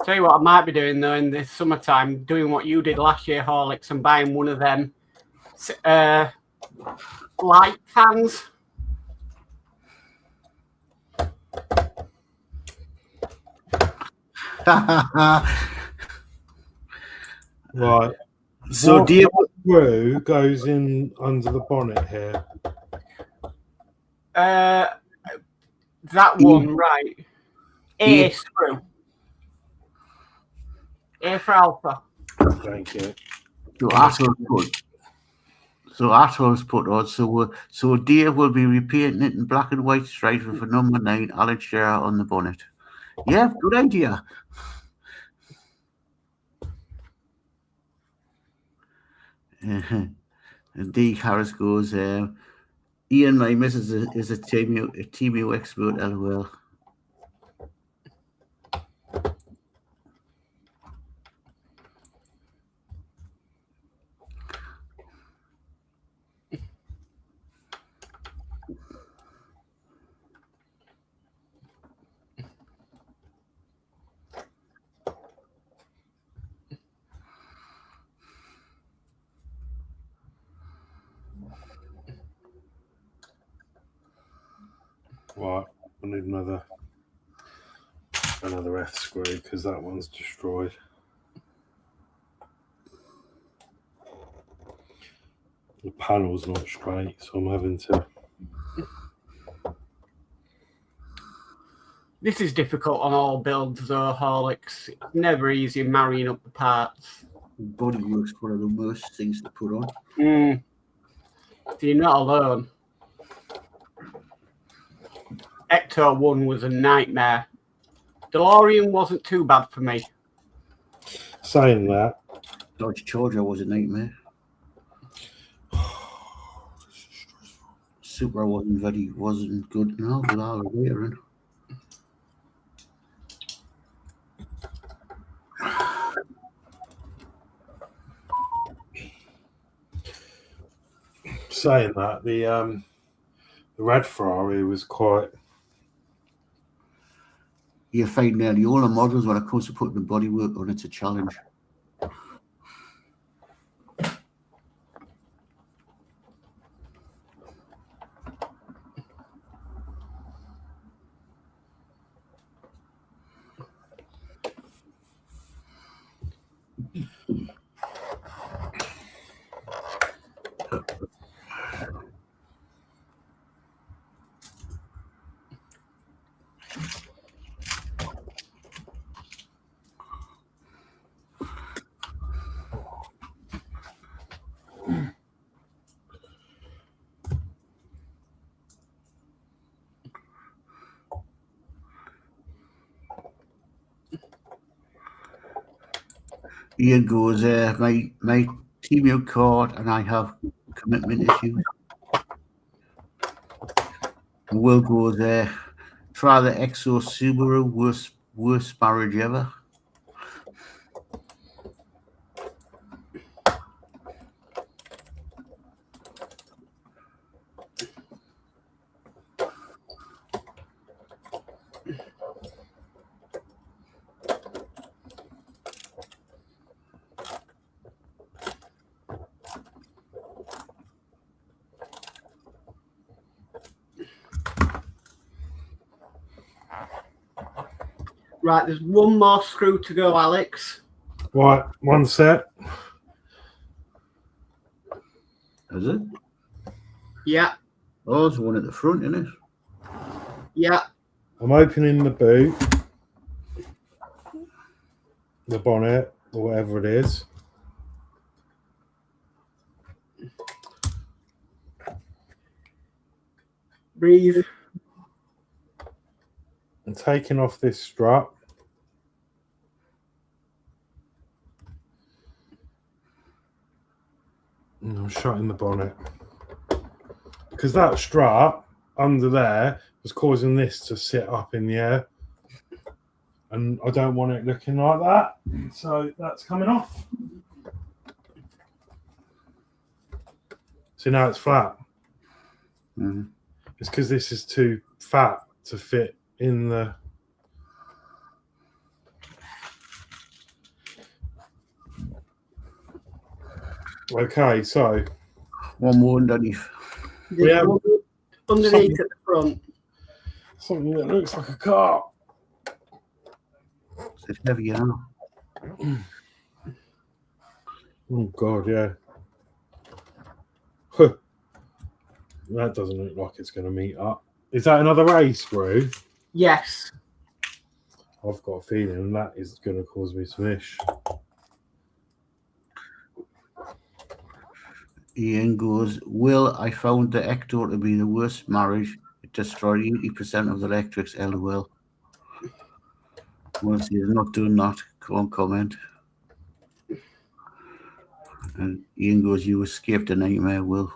D: Tell you what, I might be doing though in the summertime, doing what you did last year, Horlicks, and buying one of them light fans.
B: Right.
C: So, Dave,
B: screw goes in under the bonnet here?
D: That one, right? A screw. A for alpha.
B: Thank you.
C: So Atol's put on. So Dave will be repainting it in black and white stripes with a number 9 Alan Shearer on the bonnet. Yeah, good idea. And D. Harris goes, Ian, my missus is a Temu expert, lol.
B: Right, I need another F screw because that one's destroyed. The panel's not straight, so I'm having to.
D: This is difficult on all builds, though, Horlicks. It's never easy marrying up the parts.
C: Bodywork's one of the worst things to put on.
D: So you're not alone. Ecto 1 was a nightmare. DeLorean wasn't too bad for me.
B: Saying that,
C: Dodge Charger was a nightmare. Supra wasn't good now with all the wearing.
B: saying that, the red Ferrari was quite.
C: You find nearly all the models when it comes to putting the bodywork on, it's a challenge. Ian goes, my team out card, and I have commitment issues. And Will goes there. Try the Exo Subaru, worst marriage ever.
D: Right, there's one more screw to go, Alex.
B: Right, one set.
C: Is it?
D: Yeah,
C: Oh, there's one at the front, isn't it?
D: yeah.
B: I'm opening the boot, the bonnet, or whatever it is.
D: Breathe.
B: I'm taking off this strap. And I'm shutting the bonnet. Because that strap under there was causing this to sit up in the air. And I don't want it looking like that. So that's coming off. So now it's flat.
C: Mm-hmm.
B: It's because this is too fat to fit in the... Okay, so...
C: One more underneath.
B: Yeah.
D: Underneath at the front.
B: Something that looks like a car.
C: It's heavy, you know.
B: Oh, God, yeah. Huh. That doesn't look like it's going to meet up. Is that another A screw?
D: Yes.
B: I've got a feeling that is going to cause me some ish.
C: Ian goes, Will, I found the Ector to be the worst marriage. It destroyed 80% of the electrics, LOL. Well, he's not doing that. Come on, comment. And Ian goes, you escaped a nightmare, Will.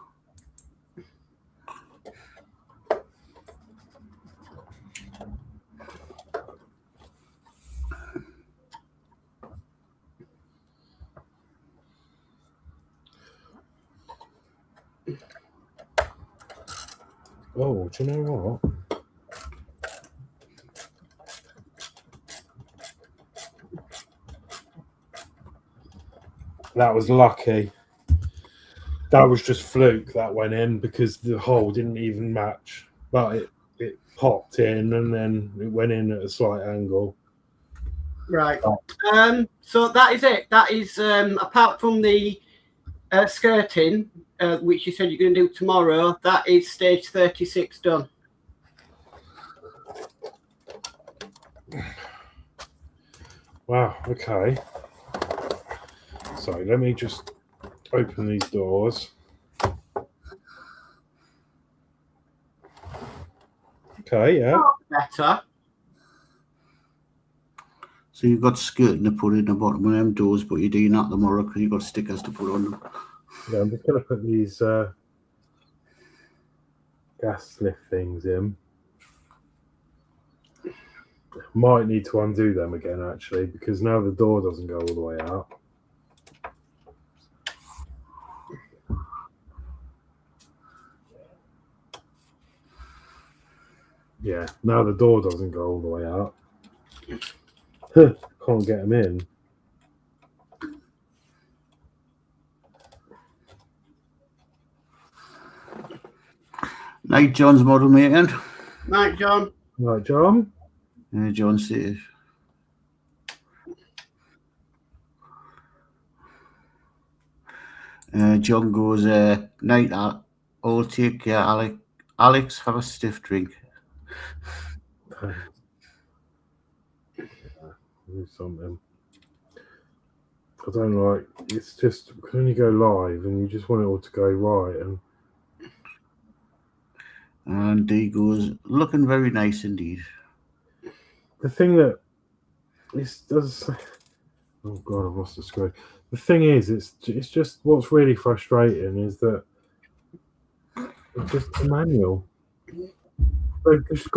B: Oh, do you know what? That was lucky. That was just fluke that went in because the hole didn't even match. But it popped in and then it went in at a slight angle.
D: Right. So that is it. That is apart from the skirting, which you said you're going to do tomorrow. That is stage 36 done.
B: Wow. Okay. So let me just open these doors. Okay. Yeah.
D: Better.
C: So you've got skirting to put in the bottom of them doors, but you're doing that tomorrow because you've got stickers to put on them.
B: Yeah, I'm just going to put these gas lift things in. Might need to undo them again, actually, because now the door doesn't go all the way out. Yeah, now the door doesn't go all the way out. Can't get them in.
C: Night, John's model making.
D: Night, John.
B: Right, John.
C: John says. John goes, night, I'll take care, Alex, have a stiff drink.
B: Do something. I don't like. It's just when you go live and you just want it all to go right.
C: And he goes, looking very nice indeed.
B: The thing that this does, Oh god, I've lost the screen. The thing is, it's just what's really frustrating is that it's just a manual. They've just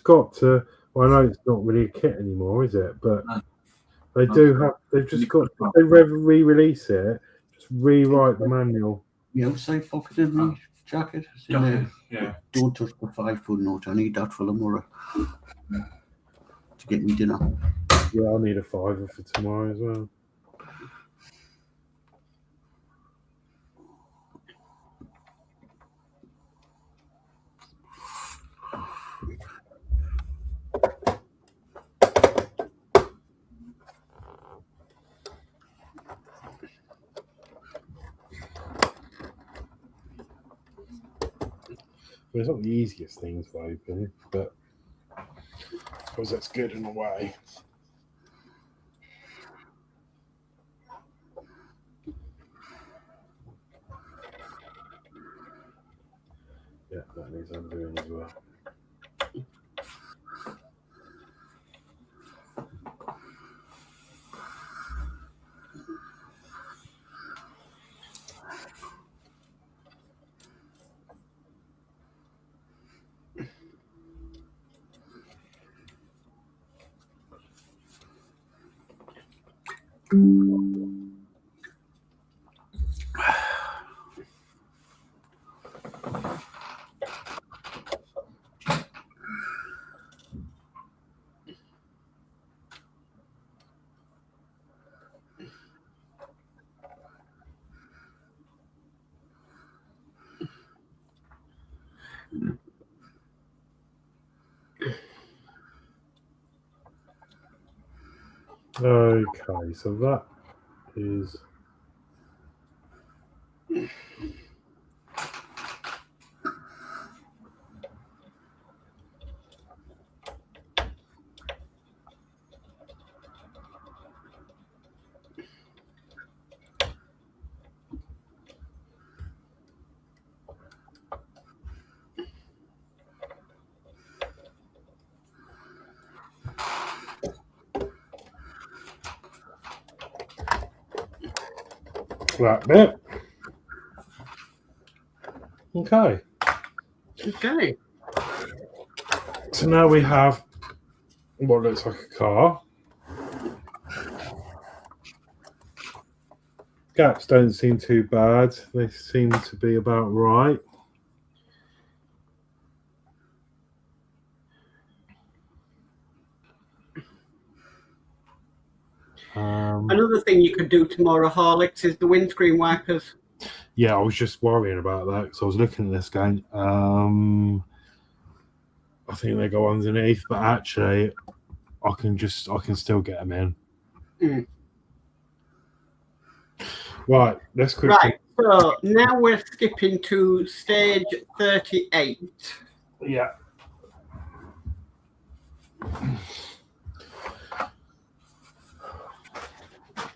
B: got to. Well, I know it's not really a kit anymore, is it? But they do have. They've just got. If they re-release it, just rewrite the manual.
C: The outside pocket in my jacket. It's in there.
E: Yeah.
C: Don't touch the £5 note. I need that for tomorrow to get me dinner.
B: Yeah, I'll need a £5 for tomorrow as well. Well, it's not the easiest thing to open, but I suppose that's good in a way. Yeah, that needs undoing as well. Okay, so that is that bit. Okay.
D: Okay.
B: So now we have what looks like a car. Gaps don't seem too bad. They seem to be about right.
D: Another thing you could do tomorrow, Horlicks, is the windscreen wipers.
B: Yeah, I was just worrying about that because I was looking at this going, I think they go underneath, but actually I can still get them in.
D: Mm.
B: Right, let's quickly.
D: Right, so now we're skipping to stage 38.
B: Yeah.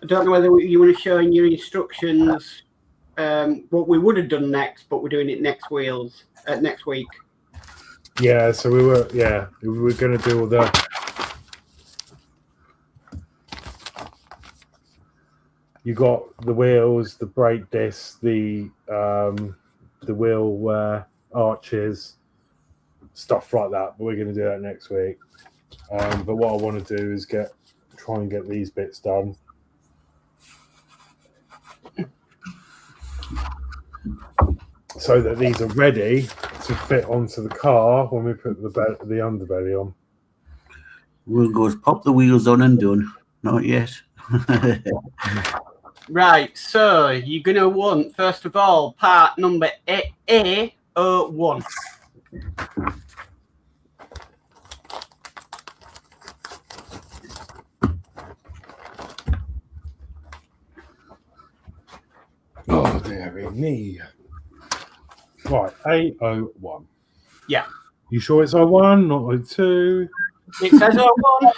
D: I don't know whether you want to show in your instructions what we would have done next, but we're doing it next week.
B: Yeah, so we were going to do all the. You got the wheels, the brake discs, the wheel arches, stuff like that. But we're going to do that next week. But what I want to do is try and get these bits done. So that these are ready to fit onto the car when we put the underbelly on.
C: We'll go pop the wheels on and done. Not yet.
D: Right, so you're going to want, first of all, part number A01.
B: Oh, dearie me. Right, A01.
D: Yeah.
B: You sure it's 01, not 02?
D: It says 01.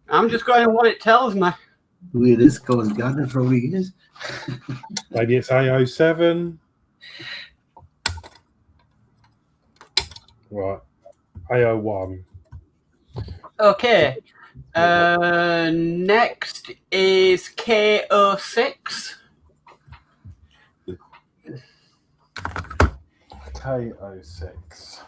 D: I'm just going on what it tells me.
C: The way this car's gathered for years.
B: Maybe it's A07. Right, A01.
D: Okay, Next is K06.
B: K06.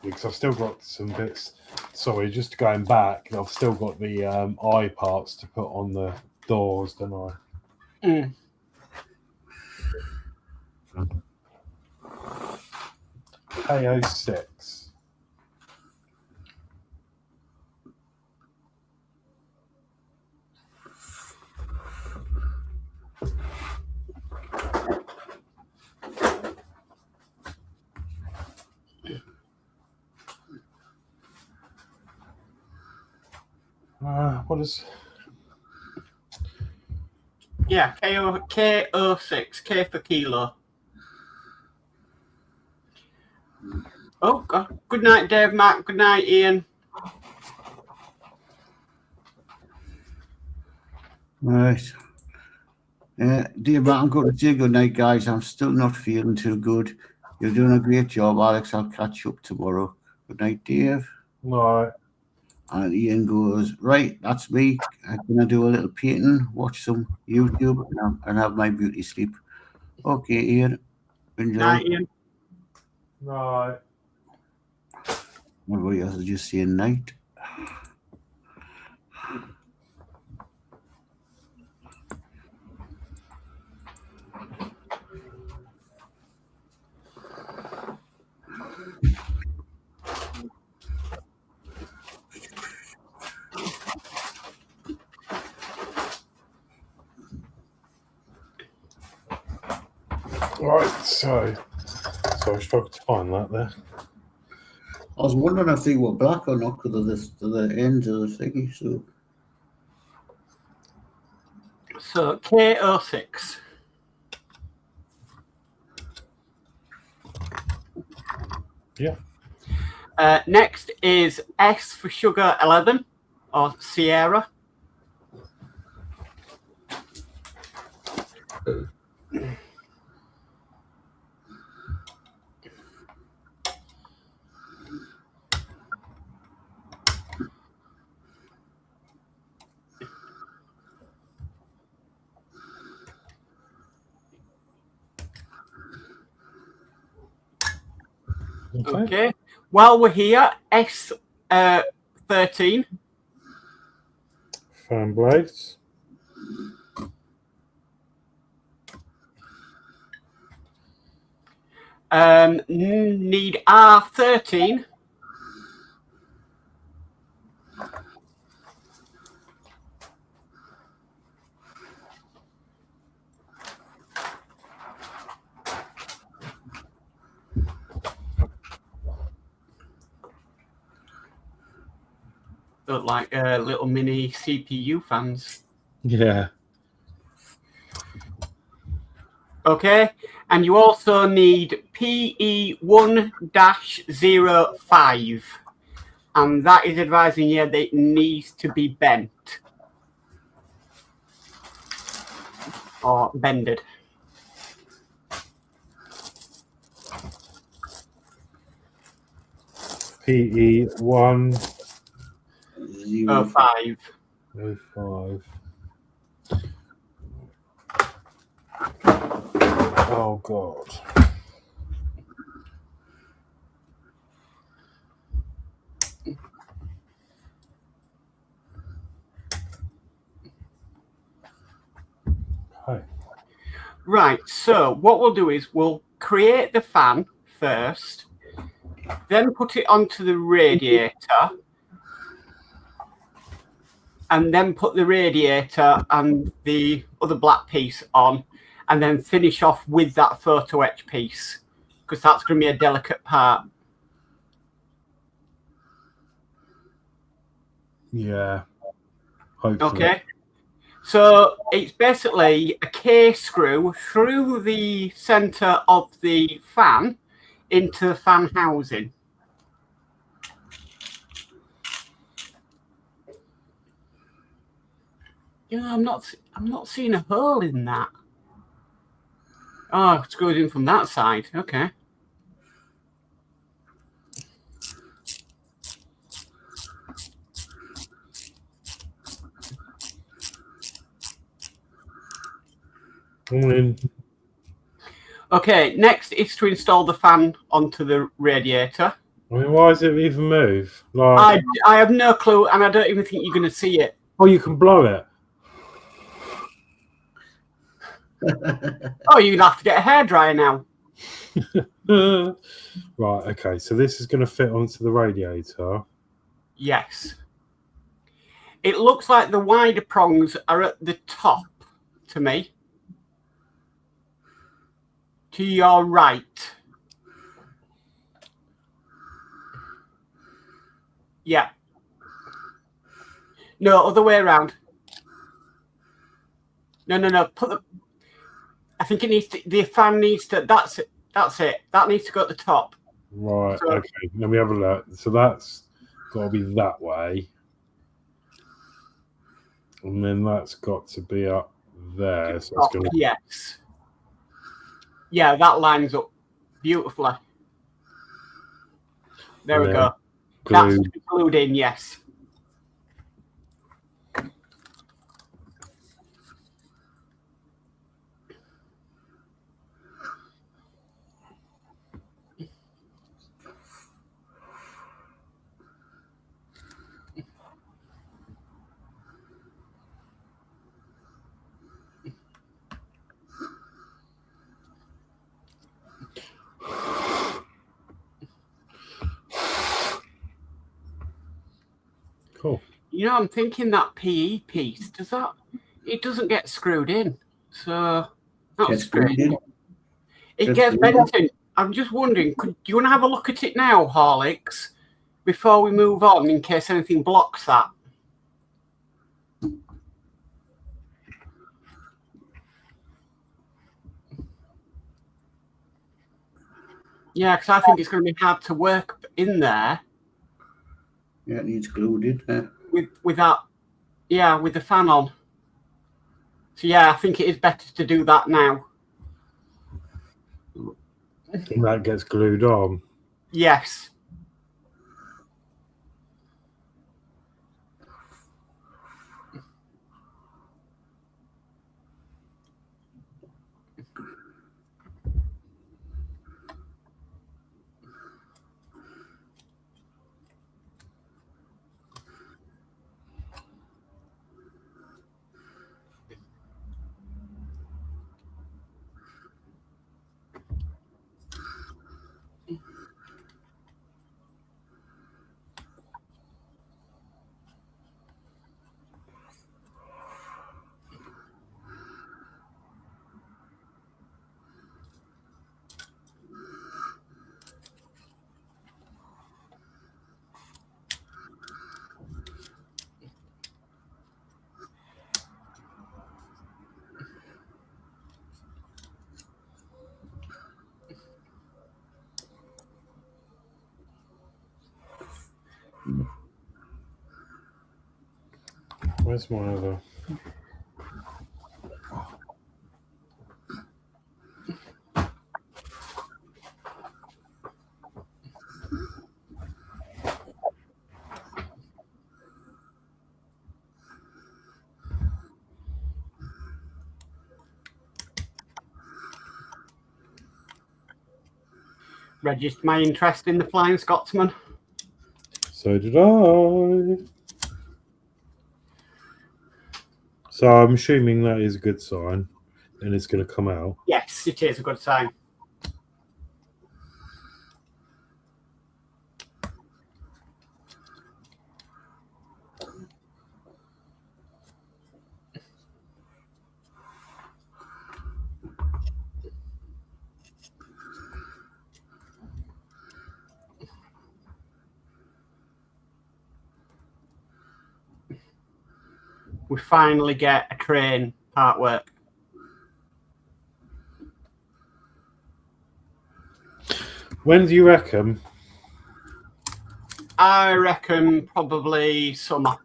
B: Because I've still got some bits. Sorry, just going back, I've still got the eye parts to put on the doors, don't I?
D: Mm.
B: K06. What is?
D: Yeah, K06, K for kilo. Oh, God. Good night, Dave, Mark. Good night, Ian.
C: Right. Dear Matt, I'm going to say good night, guys. I'm still not feeling too good. You're doing a great job, Alex. I'll catch you up tomorrow. Good night, Dave.
B: Right.
C: And Ian goes, right, that's me. I'm going to do a little painting, watch some YouTube, and have my beauty sleep. Okay, Ian. Enjoy.
D: Night, Ian.
B: Right.
C: Everybody else is just saying night.
B: Right, so I struggled to find that there.
C: I was wondering if they were black or not because of this, to the ends of the thingy.
D: So K06.
B: Yeah.
D: Next is S for sugar 11 or Sierra. Okay. While we're here, S13.
B: Fan blades.
D: Need R13. Look like little mini CPU fans.
B: Yeah.
D: Okay, and you also need PE1-05, and that is advising you that it needs to be bent or bended.
B: PE1
D: 05.
B: 05. Oh God. Hi.
D: Right, so what we'll do is we'll create the fan first, then put it onto the radiator, and then put the radiator and the other black piece on, and then finish off with that photo etch piece, because that's going to be a delicate part.
B: Yeah. Hopefully.
D: Okay. So it's basically a K-screw through the center of the fan into the fan housing. Yeah, I'm not seeing a hole in that. Oh, it's going in from that side. Okay.
B: I'm in.
D: Okay, next is to install the fan onto the radiator.
B: I mean, why does it even move? Like,
D: I have no clue, and I don't even think you're going to see it.
B: oh, you can blow it.
D: Oh, you're going to have to get a hairdryer now.
B: Right, okay, so this is going to fit onto the radiator.
D: Yes. It looks like the wider prongs are at the top to me. To your right. Yeah. No, other way around. No. I think it needs to. The fan needs to. That's it. That needs to go at the top.
B: Right,
D: So,
B: okay, let me have a look. So that's got to be that way. And then that's got to be up there. So it's going to...
D: Yes. Yeah, that lines up beautifully. There we go. That's glued in, yes.
B: Cool.
D: You know, I'm thinking that PE piece, it doesn't get screwed in. So that's great. It gets bent. I'm just wondering, do you want to have a look at it now, Horlicks, before we move on, in case anything blocks that? Yeah, because I think it's going to be hard to work in there.
C: Yeah, it needs glued in.
D: With that, yeah, with the fan on. So yeah, I think it is better to do that now.
B: And that gets glued on.
D: Yes.
B: Where's my other?
D: Registered my interest in the Flying Scotsman.
B: So did I. So I'm assuming that is a good sign, and it's going to come out.
D: Yes, it is a good sign. We finally get a train part work.
B: When do you reckon?
D: I reckon probably summer.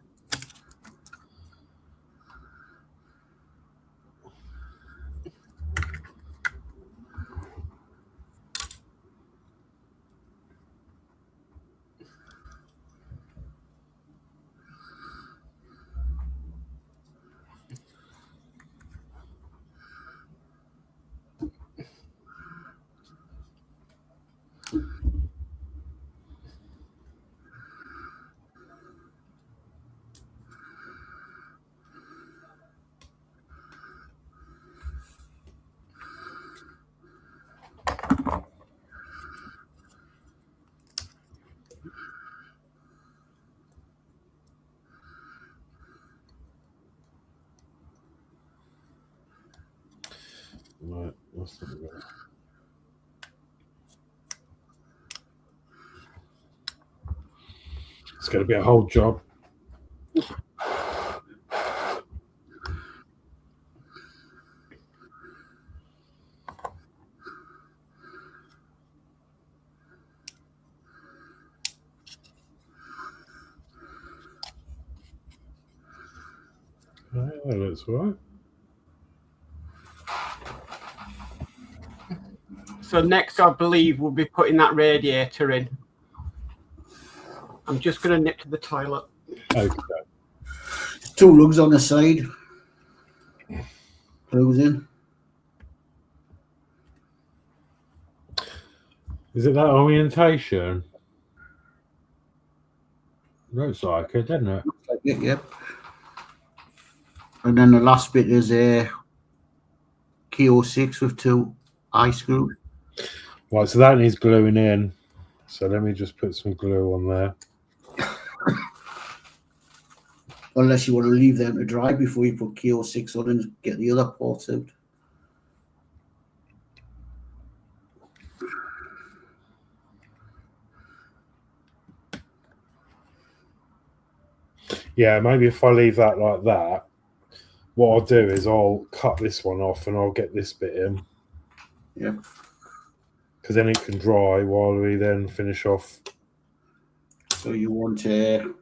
B: That's not good. It's going to be a whole job. Yeah, that looks all right.
D: So next, I believe we'll be putting that radiator in. I'm just going to nip to the toilet.
B: Okay.
C: 2 lugs on the side. Closing.
B: Is it that orientation? Looks like it, doesn't it?
C: Looks like it, yep. And then the last bit is a KO6 with 2 eye screws.
B: Right, so that needs gluing in. So let me just put some glue on there.
C: Unless you want to leave them to dry before you put KO6 on and get the other ports out.
B: Yeah, maybe if I leave that like that, what I'll do is I'll cut this one off and I'll get this bit in.
C: Yep.
B: Because then it can dry while we then finish off.
C: So you want that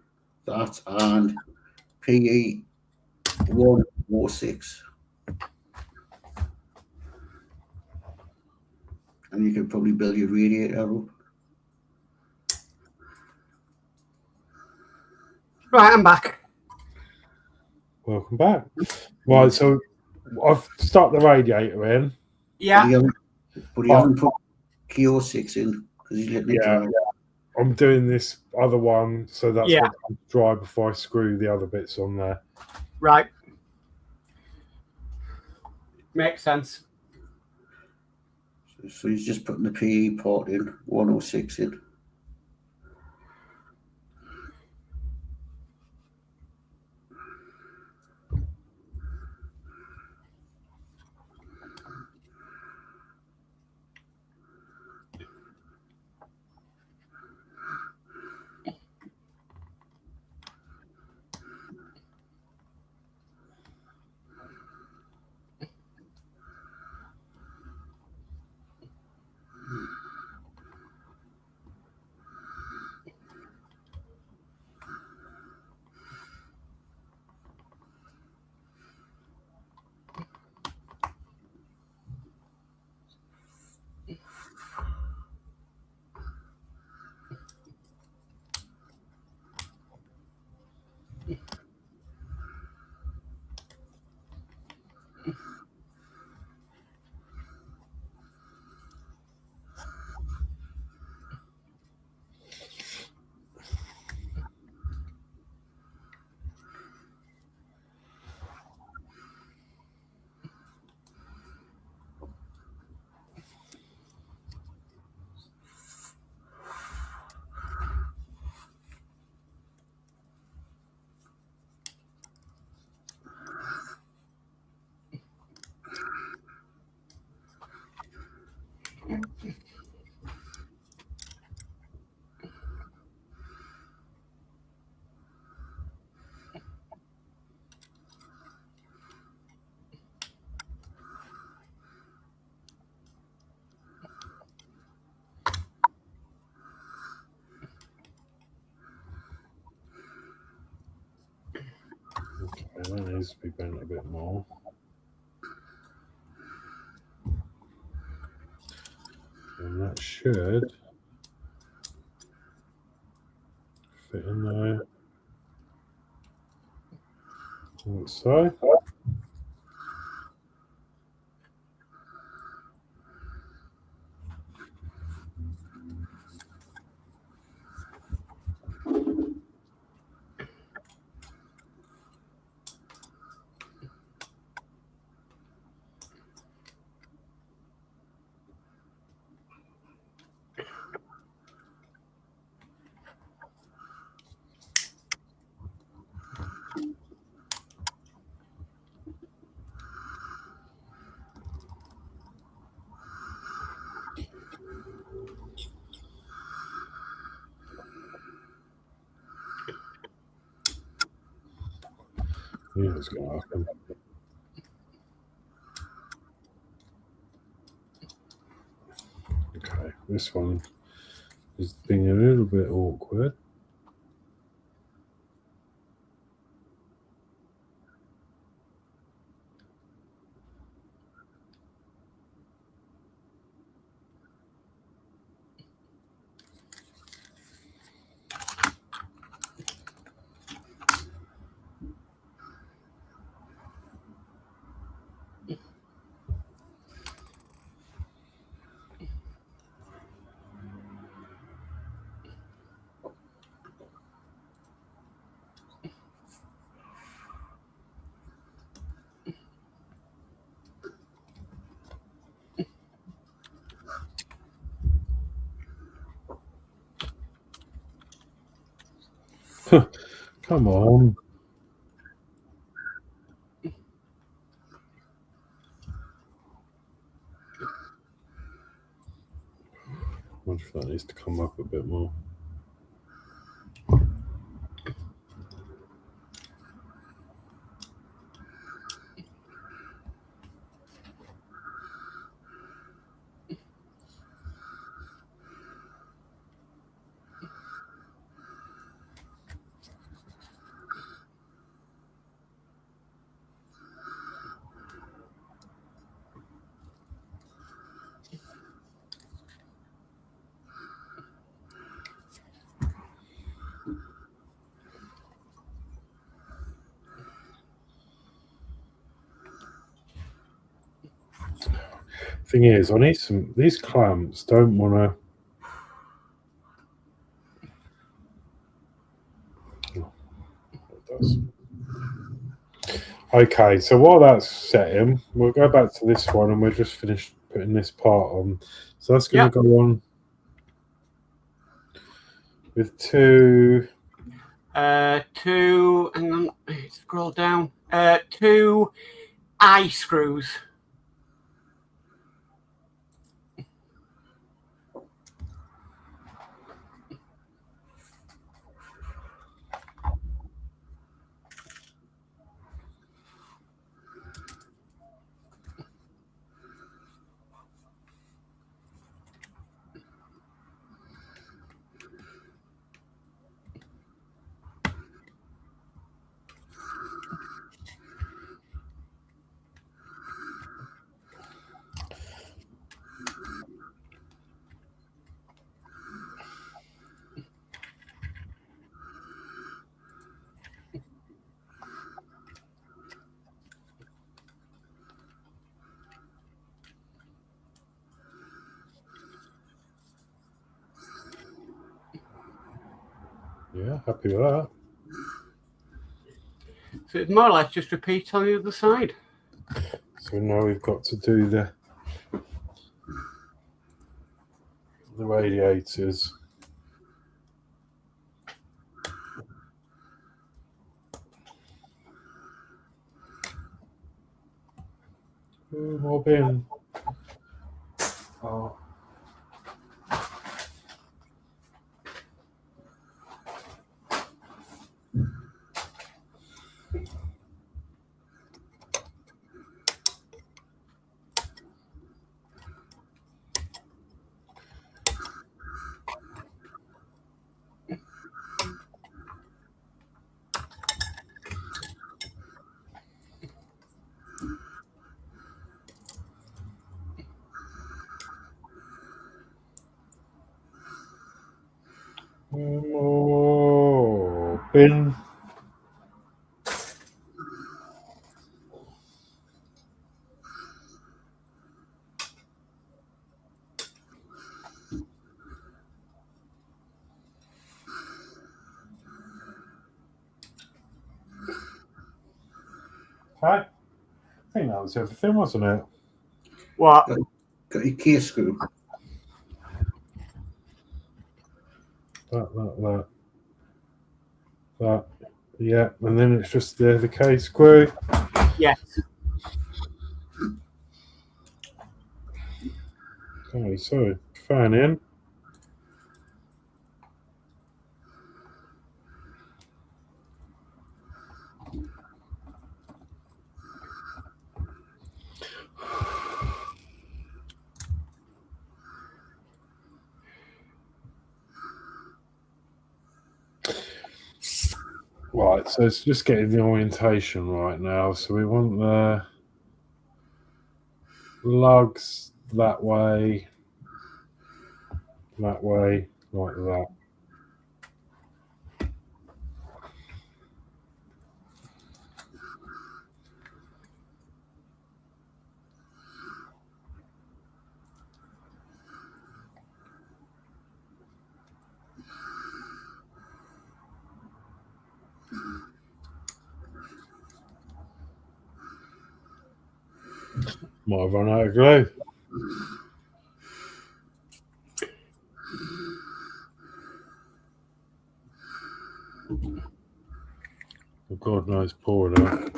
C: and PE 146. And you can probably build your radiator up.
D: Right, I'm back.
B: Welcome back. Right, so I've stuck the radiator in.
D: Yeah.
C: But you haven't put KO6 in because he's letting it dry.
B: I'm doing this other one, so that's
D: Yeah.
B: what comes dry before I screw the other bits on there.
D: Right. Makes sense.
C: So he's just putting the PE port in, 106 in.
B: Okay, that needs to be bent a bit more. And that should fit in there. Like so. Yeah, it's going to happen. Okay, this one is being a little bit awkward. Come on. I wonder if that needs to come up a bit more. Thing is, I need some. These clamps don't want to. Okay, so while that's setting, we'll go back to this one and we'll just finish putting this part on. So that's going to go on with two.
D: Hang on, scroll down. 2 eye screws.
B: Yeah, happy with that.
D: So it's more or less just repeat on the other side.
B: So now we've got to do the radiators. Ooh, more bin. Oh. Oh, bin. Okay. I think that was everything, wasn't it?
D: What?
C: Got your case screw.
B: That. Yeah, and then it's just the K screw.
D: Yes.
B: Okay, so fan in. Right, so it's just getting the orientation right now. So we want the lugs that way, like that. Might have run out of glue. Oh, God knows, pour it out.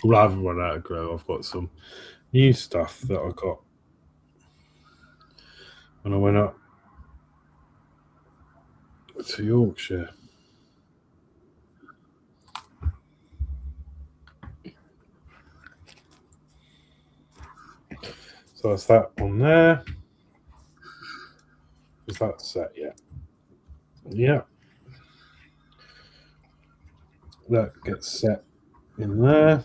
B: Well, I haven't run out of glue. I've got some new stuff that I got when I went up to Yorkshire. So that's that one there. Is that set yet? Yeah. That gets set in there.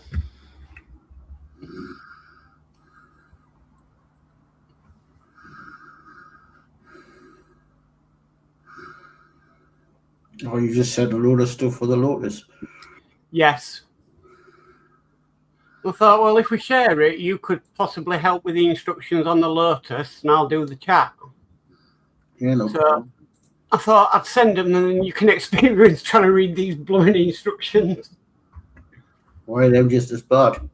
C: Oh, you just said a load of stuff for the Lotus.
D: Yes. I thought, well, if we share it, you could possibly help with the instructions on the Lotus, and I'll do the chat.
C: Yeah, no
D: So
C: problem.
D: I thought I'd send them, and then you can experience trying to read these blooming instructions.
C: Why are them just as bad?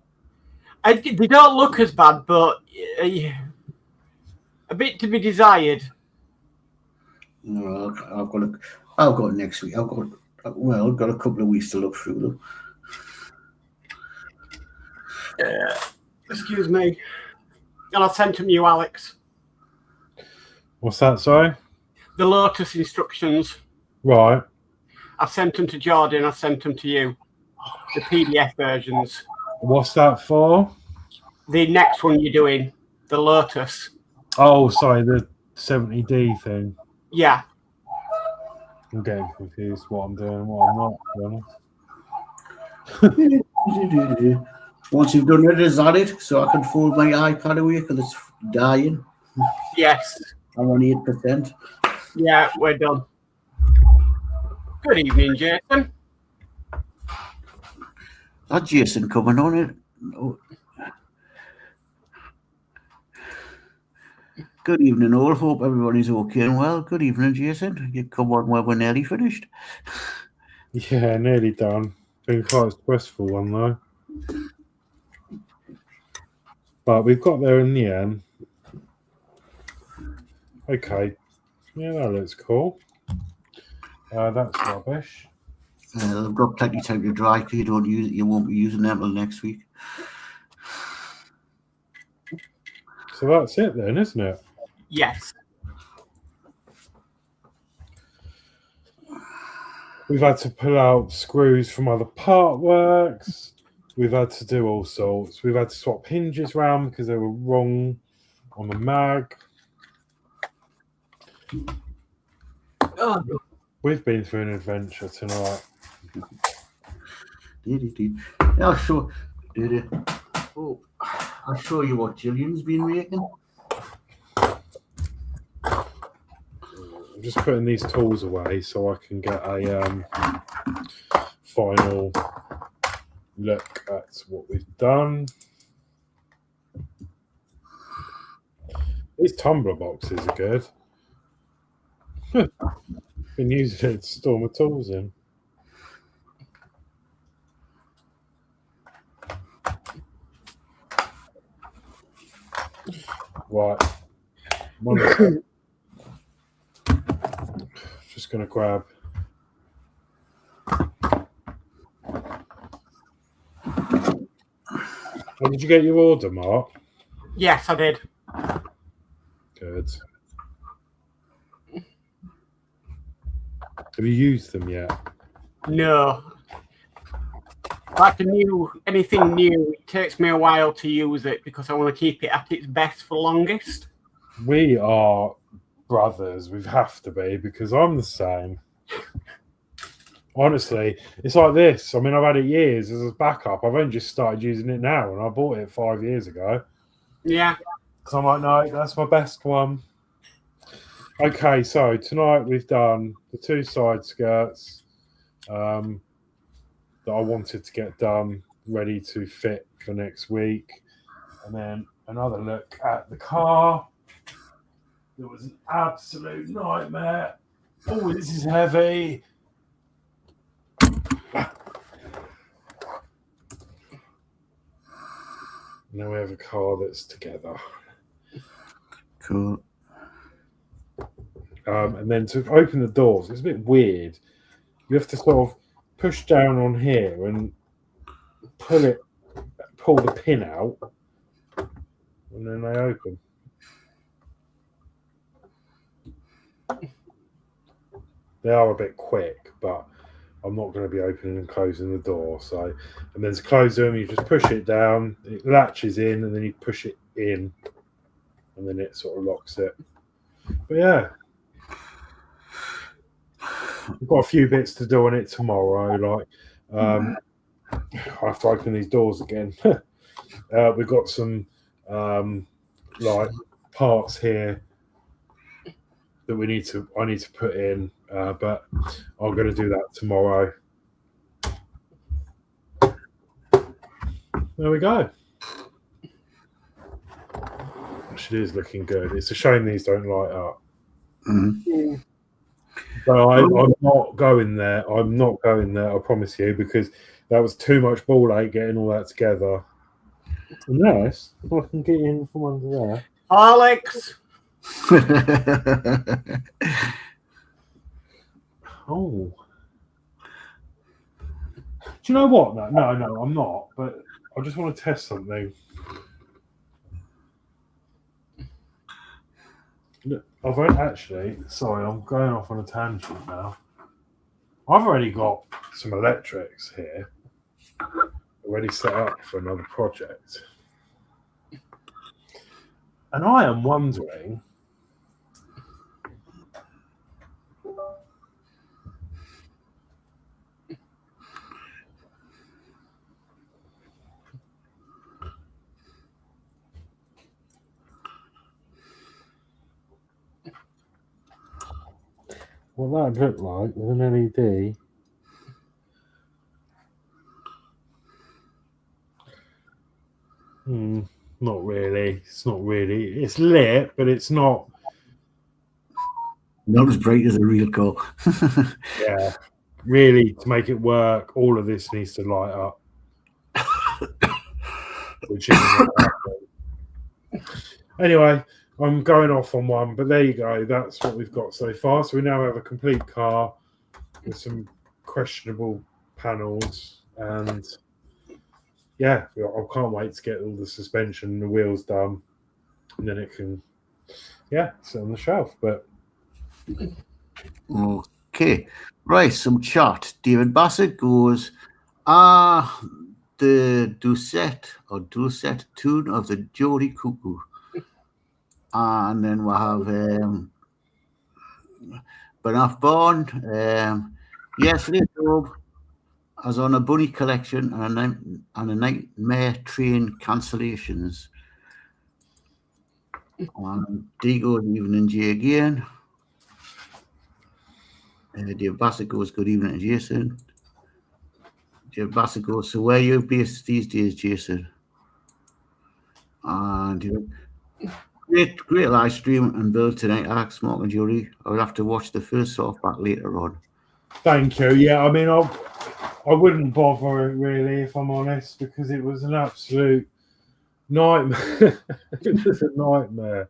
D: They don't look as bad, but a bit to be desired.
C: No, I've got next week. I've got a couple of weeks to look through them.
D: Excuse me. And I'll send them you, Alex.
B: What's that, sorry?
D: The Lotus instructions.
B: Right.
D: I've sent them to Jordan. I've sent them to you. The PDF versions.
B: What's that for?
D: The next one you're doing, the Lotus.
B: Oh, sorry, the 70D thing.
D: Yeah.
B: I'm getting confused what I'm doing and what I'm not, to be honest.
C: Once you've done it, is that it? So I can fold my iPad away because it's dying.
D: Yes.
C: I'm on 8%.
D: Yeah, we're done. Good evening, Jason.
C: That Jason coming on it. Oh. Good evening, all. Hope everyone is okay and well. Good evening, Jason. You come on when we're nearly finished.
B: Yeah, nearly done. Been quite a stressful one, though. But we've got there in the end. Okay. Yeah, that looks cool. That's rubbish.
C: I've got plenty of time to dry because you won't be using them till next week.
B: So that's it then, isn't it?
D: Yes.
B: We've had to pull out screws from other part works. We've had to do all sorts. We've had to swap hinges around because they were wrong on the mag.
D: Oh.
B: We've been through an adventure tonight.
C: I'll show you what Gillian's been making.
B: I'm just putting these tools away so I can get a final look at what we've done. These tumbler boxes are good. Been using it to store my tools in. Right. Just going to grab. Oh, did you get your order, Mark?
D: Yes, I did.
B: Good. Have you used them yet?
D: No. Like anything new, it takes me a while to use it because I want to keep it at its best for longest.
B: We are brothers. We have to be because I'm the same. Honestly, it's like this. I mean, I've had it years as a backup. I've only just started using it now, and I bought it 5 years ago.
D: Yeah.
B: So I'm like, no, that's my best one. Okay, so tonight we've done the 2 side skirts that I wanted to get done, ready to fit for next week. And then another look at the car. It was an absolute nightmare. Oh, this is heavy. Now we have a car that's together.
C: Cool.
B: And then to open the doors, it's a bit weird. You have to sort of push down on here and pull the pin out, and then they open. They are a bit quick, but I'm not going to be opening and closing the door. So, and then to close them, you just push it down, it latches in, and then you push it in, and then it sort of locks it. But yeah, we've got a few bits to do on it tomorrow. Like, I have to open these doors again. We've got some like parts here that I need to put in, but I'm going to do that tomorrow. There we go. She is looking good. It's a shame these don't light up.
C: Mm-hmm.
B: But I'm not going there. I'm not going there, I promise you, because that was too much ball ache getting all that together. Unless if I can get in from under there.
D: Horlicks.
B: Oh. Do you know what? No, I'm not. But I just want to test something. Look, I've actually. Sorry, I'm going off on a tangent now. I've already got some electrics here, already set up for another project, and I am wondering. What that look like with an LED. Not really. It's not really. It's lit, but it's not.
C: Not as bright as a real car.
B: Yeah. Really, to make it work, all of this needs to light up. Which isn't anyway, I'm going off on one, but there you go. That's what we've got so far. So we now have a complete car with some questionable panels, and yeah, I can't wait to get all the suspension and the wheels done, and then it can, sit on the shelf. But
C: okay, right. Some chat. David Bassett goes, the dulcet tune of the Jody Cuckoo. And then we'll have Banaf Bond. Yesterday, Job, I was on a bunny collection and a nightmare train cancellations. And Digo, evening, Jay again. Dave Bassett goes, good evening, Jason. Dave Bassett goes, so where are you based these days, Jason? And great live stream and build tonight, Alex, Mark and Julie. I will have to watch the first half back later on.
B: thank you. Yeah, I mean, I wouldn't bother really, if I'm honest, because it was an absolute nightmare. It was a nightmare.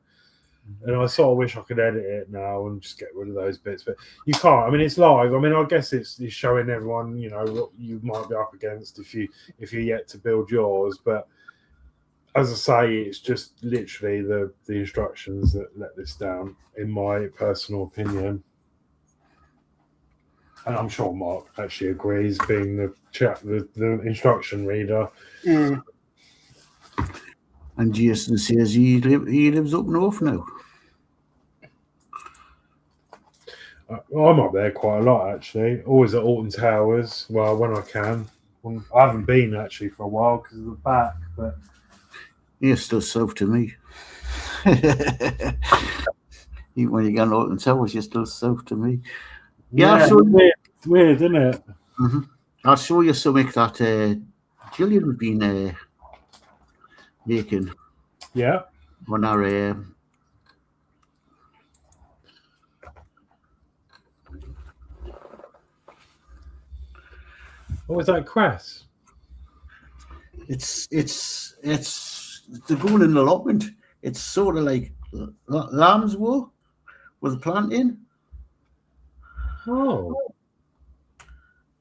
B: And I sort of wish I could edit it now and just get rid of those bits, but you can't. I mean, it's live. I mean, I guess it's showing everyone, what you might be up against if you're yet to build yours. But as I say, it's just literally the instructions that let this down, in my personal opinion. And I'm sure Mark actually agrees, being the instruction reader.
D: Mm.
C: And Jason says he lives up north now.
B: I'm up there quite a lot, actually. Always at Alton Towers. Well, when I can. I haven't been actually for a while because of the back, but
C: You're still south to me. Even when you get on Alton Towers, you're still south to me. Yeah,
B: it's weird, isn't it?
C: Mm-hmm. I'll show you something that Gillian's been making.
B: Yeah.
C: On our
B: What was that, cress?
C: it's the golden allotment. It's sort of like lamb's wool with planting.
B: Oh.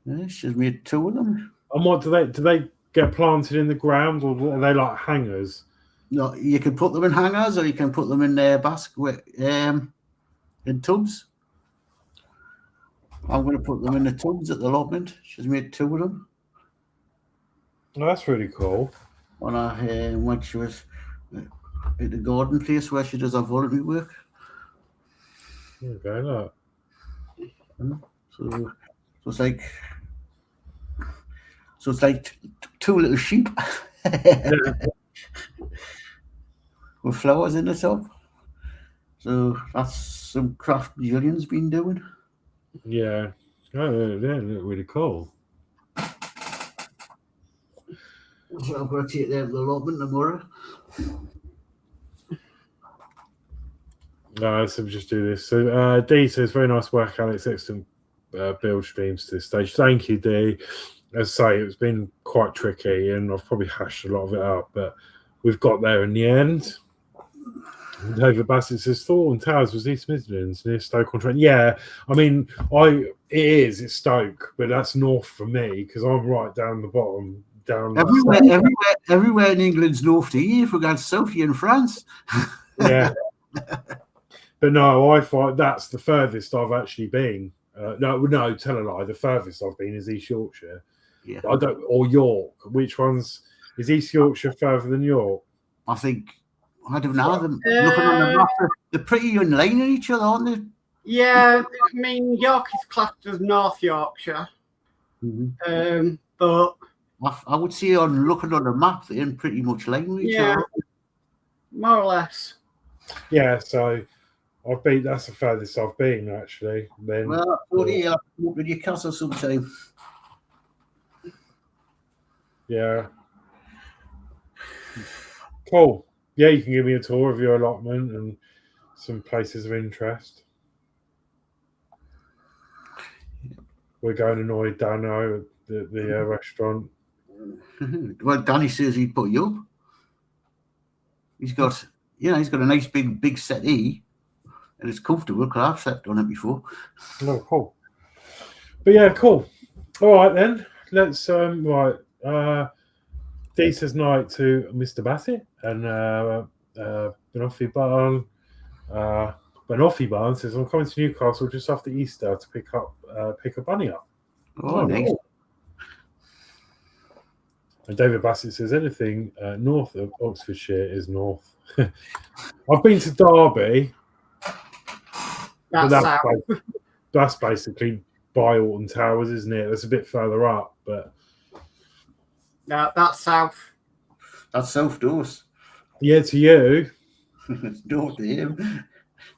C: Yeah, she's made 2 of them.
B: And what do they get planted in the ground, or are they like hangers?
C: No, you can put them in hangers, or you can put them in basket in tubs. I'm going to put them in the tubs at the allotment. She's made 2 of them.
B: Oh, that's really cool.
C: When she was at the garden place where she does her voluntary work.
B: Okay, look.
C: So it's like 2 little sheep with flowers in the top. So that's some craft Julian's been doing.
B: Yeah. Oh, they look really cool.
C: So I'm going to take them to the allotment tomorrow.
B: So we'll just do this. So D says, very nice work, Alex. Excellent build streams to this stage. Thank you, D. As I say, it's been quite tricky, and I've probably hashed a lot of it up, but we've got there in the end. David Bassett says, Thornton Towers was East Midlands near Stoke-on-Trent. Yeah, I mean, it's Stoke, but that's north for me because I'm right down the bottom.
C: Everywhere in England's north to you. If we got Sophie in France.
B: Yeah. But no, I find that's the furthest I've actually been. No, tell a lie. The furthest I've been is East Yorkshire.
C: Yeah.
B: Or York. Which is East Yorkshire further than York?
C: I think I don't know. Looking on the map, they're pretty in line with each other, aren't they?
D: Yeah, I mean York is classed as North Yorkshire, but
C: I would say on looking on the map, they're in pretty much line with each other.
D: More or less.
B: Yeah, so that's the furthest I've been actually. Then
C: well, I'll go to Newcastle sometime.
B: Yeah. Cool. Yeah, you can give me a tour of your allotment and some places of interest. We're going to annoy Dano at the restaurant.
C: Well, Danny says he'd put you up. He's got a nice big settee, and it's comfortable because I've slept on it before.
B: Oh, cool. But yeah, cool. All right then. Let's Decent night to Mr. Bassett and Banoffee Barn. Banoffee Barn says, I'm coming to Newcastle just after Easter to pick a bunny up.
C: Oh, nice.
B: Cool. And David Bassett says, anything north of Oxfordshire is north. I've been to Derby. That's basically by Alton Towers, isn't it? That's a bit further up, but
D: no, that's south.
C: That's south to us.
B: Yeah, to you.
C: It's north to him.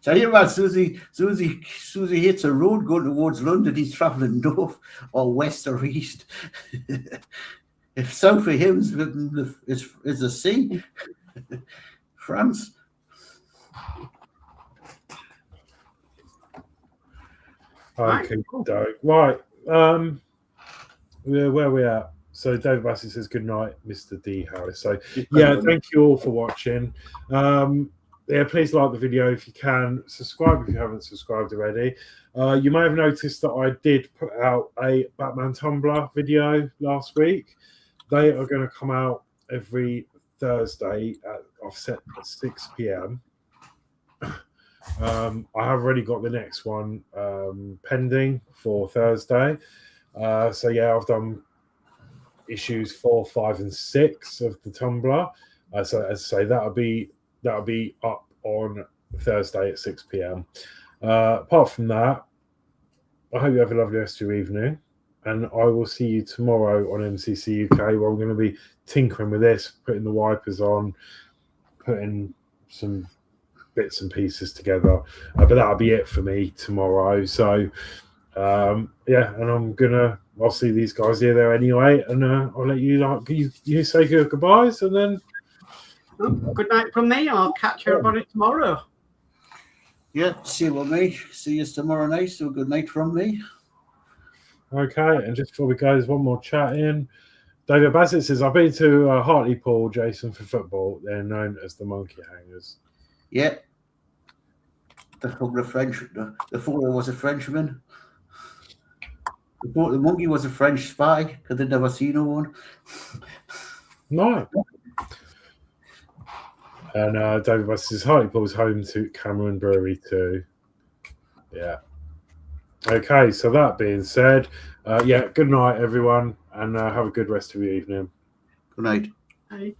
C: Tell you what, Susie hits a road going towards London, he's travelling north or west or east. If south for him is the sea, France.
B: Okay, right. Where are we at? So David Bassett says good night, Mr. D Harris. So yeah, thank you all for watching. Yeah, please like the video if you can. Subscribe if you haven't subscribed already. You may have noticed that I did put out a Batman Tumblr video last week. They are going to come out every Thursday at offset at 6 p.m. I have already got the next one pending for Thursday. So yeah, I've done issues 4, 5, and 6 of the Tumblr. So as I say, that'll be up on Thursday at 6 p.m. Apart from that, I hope you have a lovely rest of your evening, and I will see you tomorrow on MCC UK, where I'm going to be tinkering with this, putting the wipers on, putting some bits and pieces together. But that'll be it for me tomorrow. So yeah, and I'll see these guys here there anyway, and I'll let you say your goodbyes, and then
D: good night from me. I'll catch everybody tomorrow.
C: Yeah, see with me. See you tomorrow night. So good night from me.
B: okay. And just before we go, there's one more chat in. David Bassett says, I've been to Hartlepool, Jason, for football. They're known as the Monkey Hangers.
C: Yeah. The photo was a Frenchman. The monkey was a French spy because they'd never seen no one.
B: No. And David Bassett says, Hartlepool's home to Cameron Brewery too. Yeah. Okay, so that being said, yeah, good night, everyone, and have a good rest of your evening.
C: Good night.
D: Bye.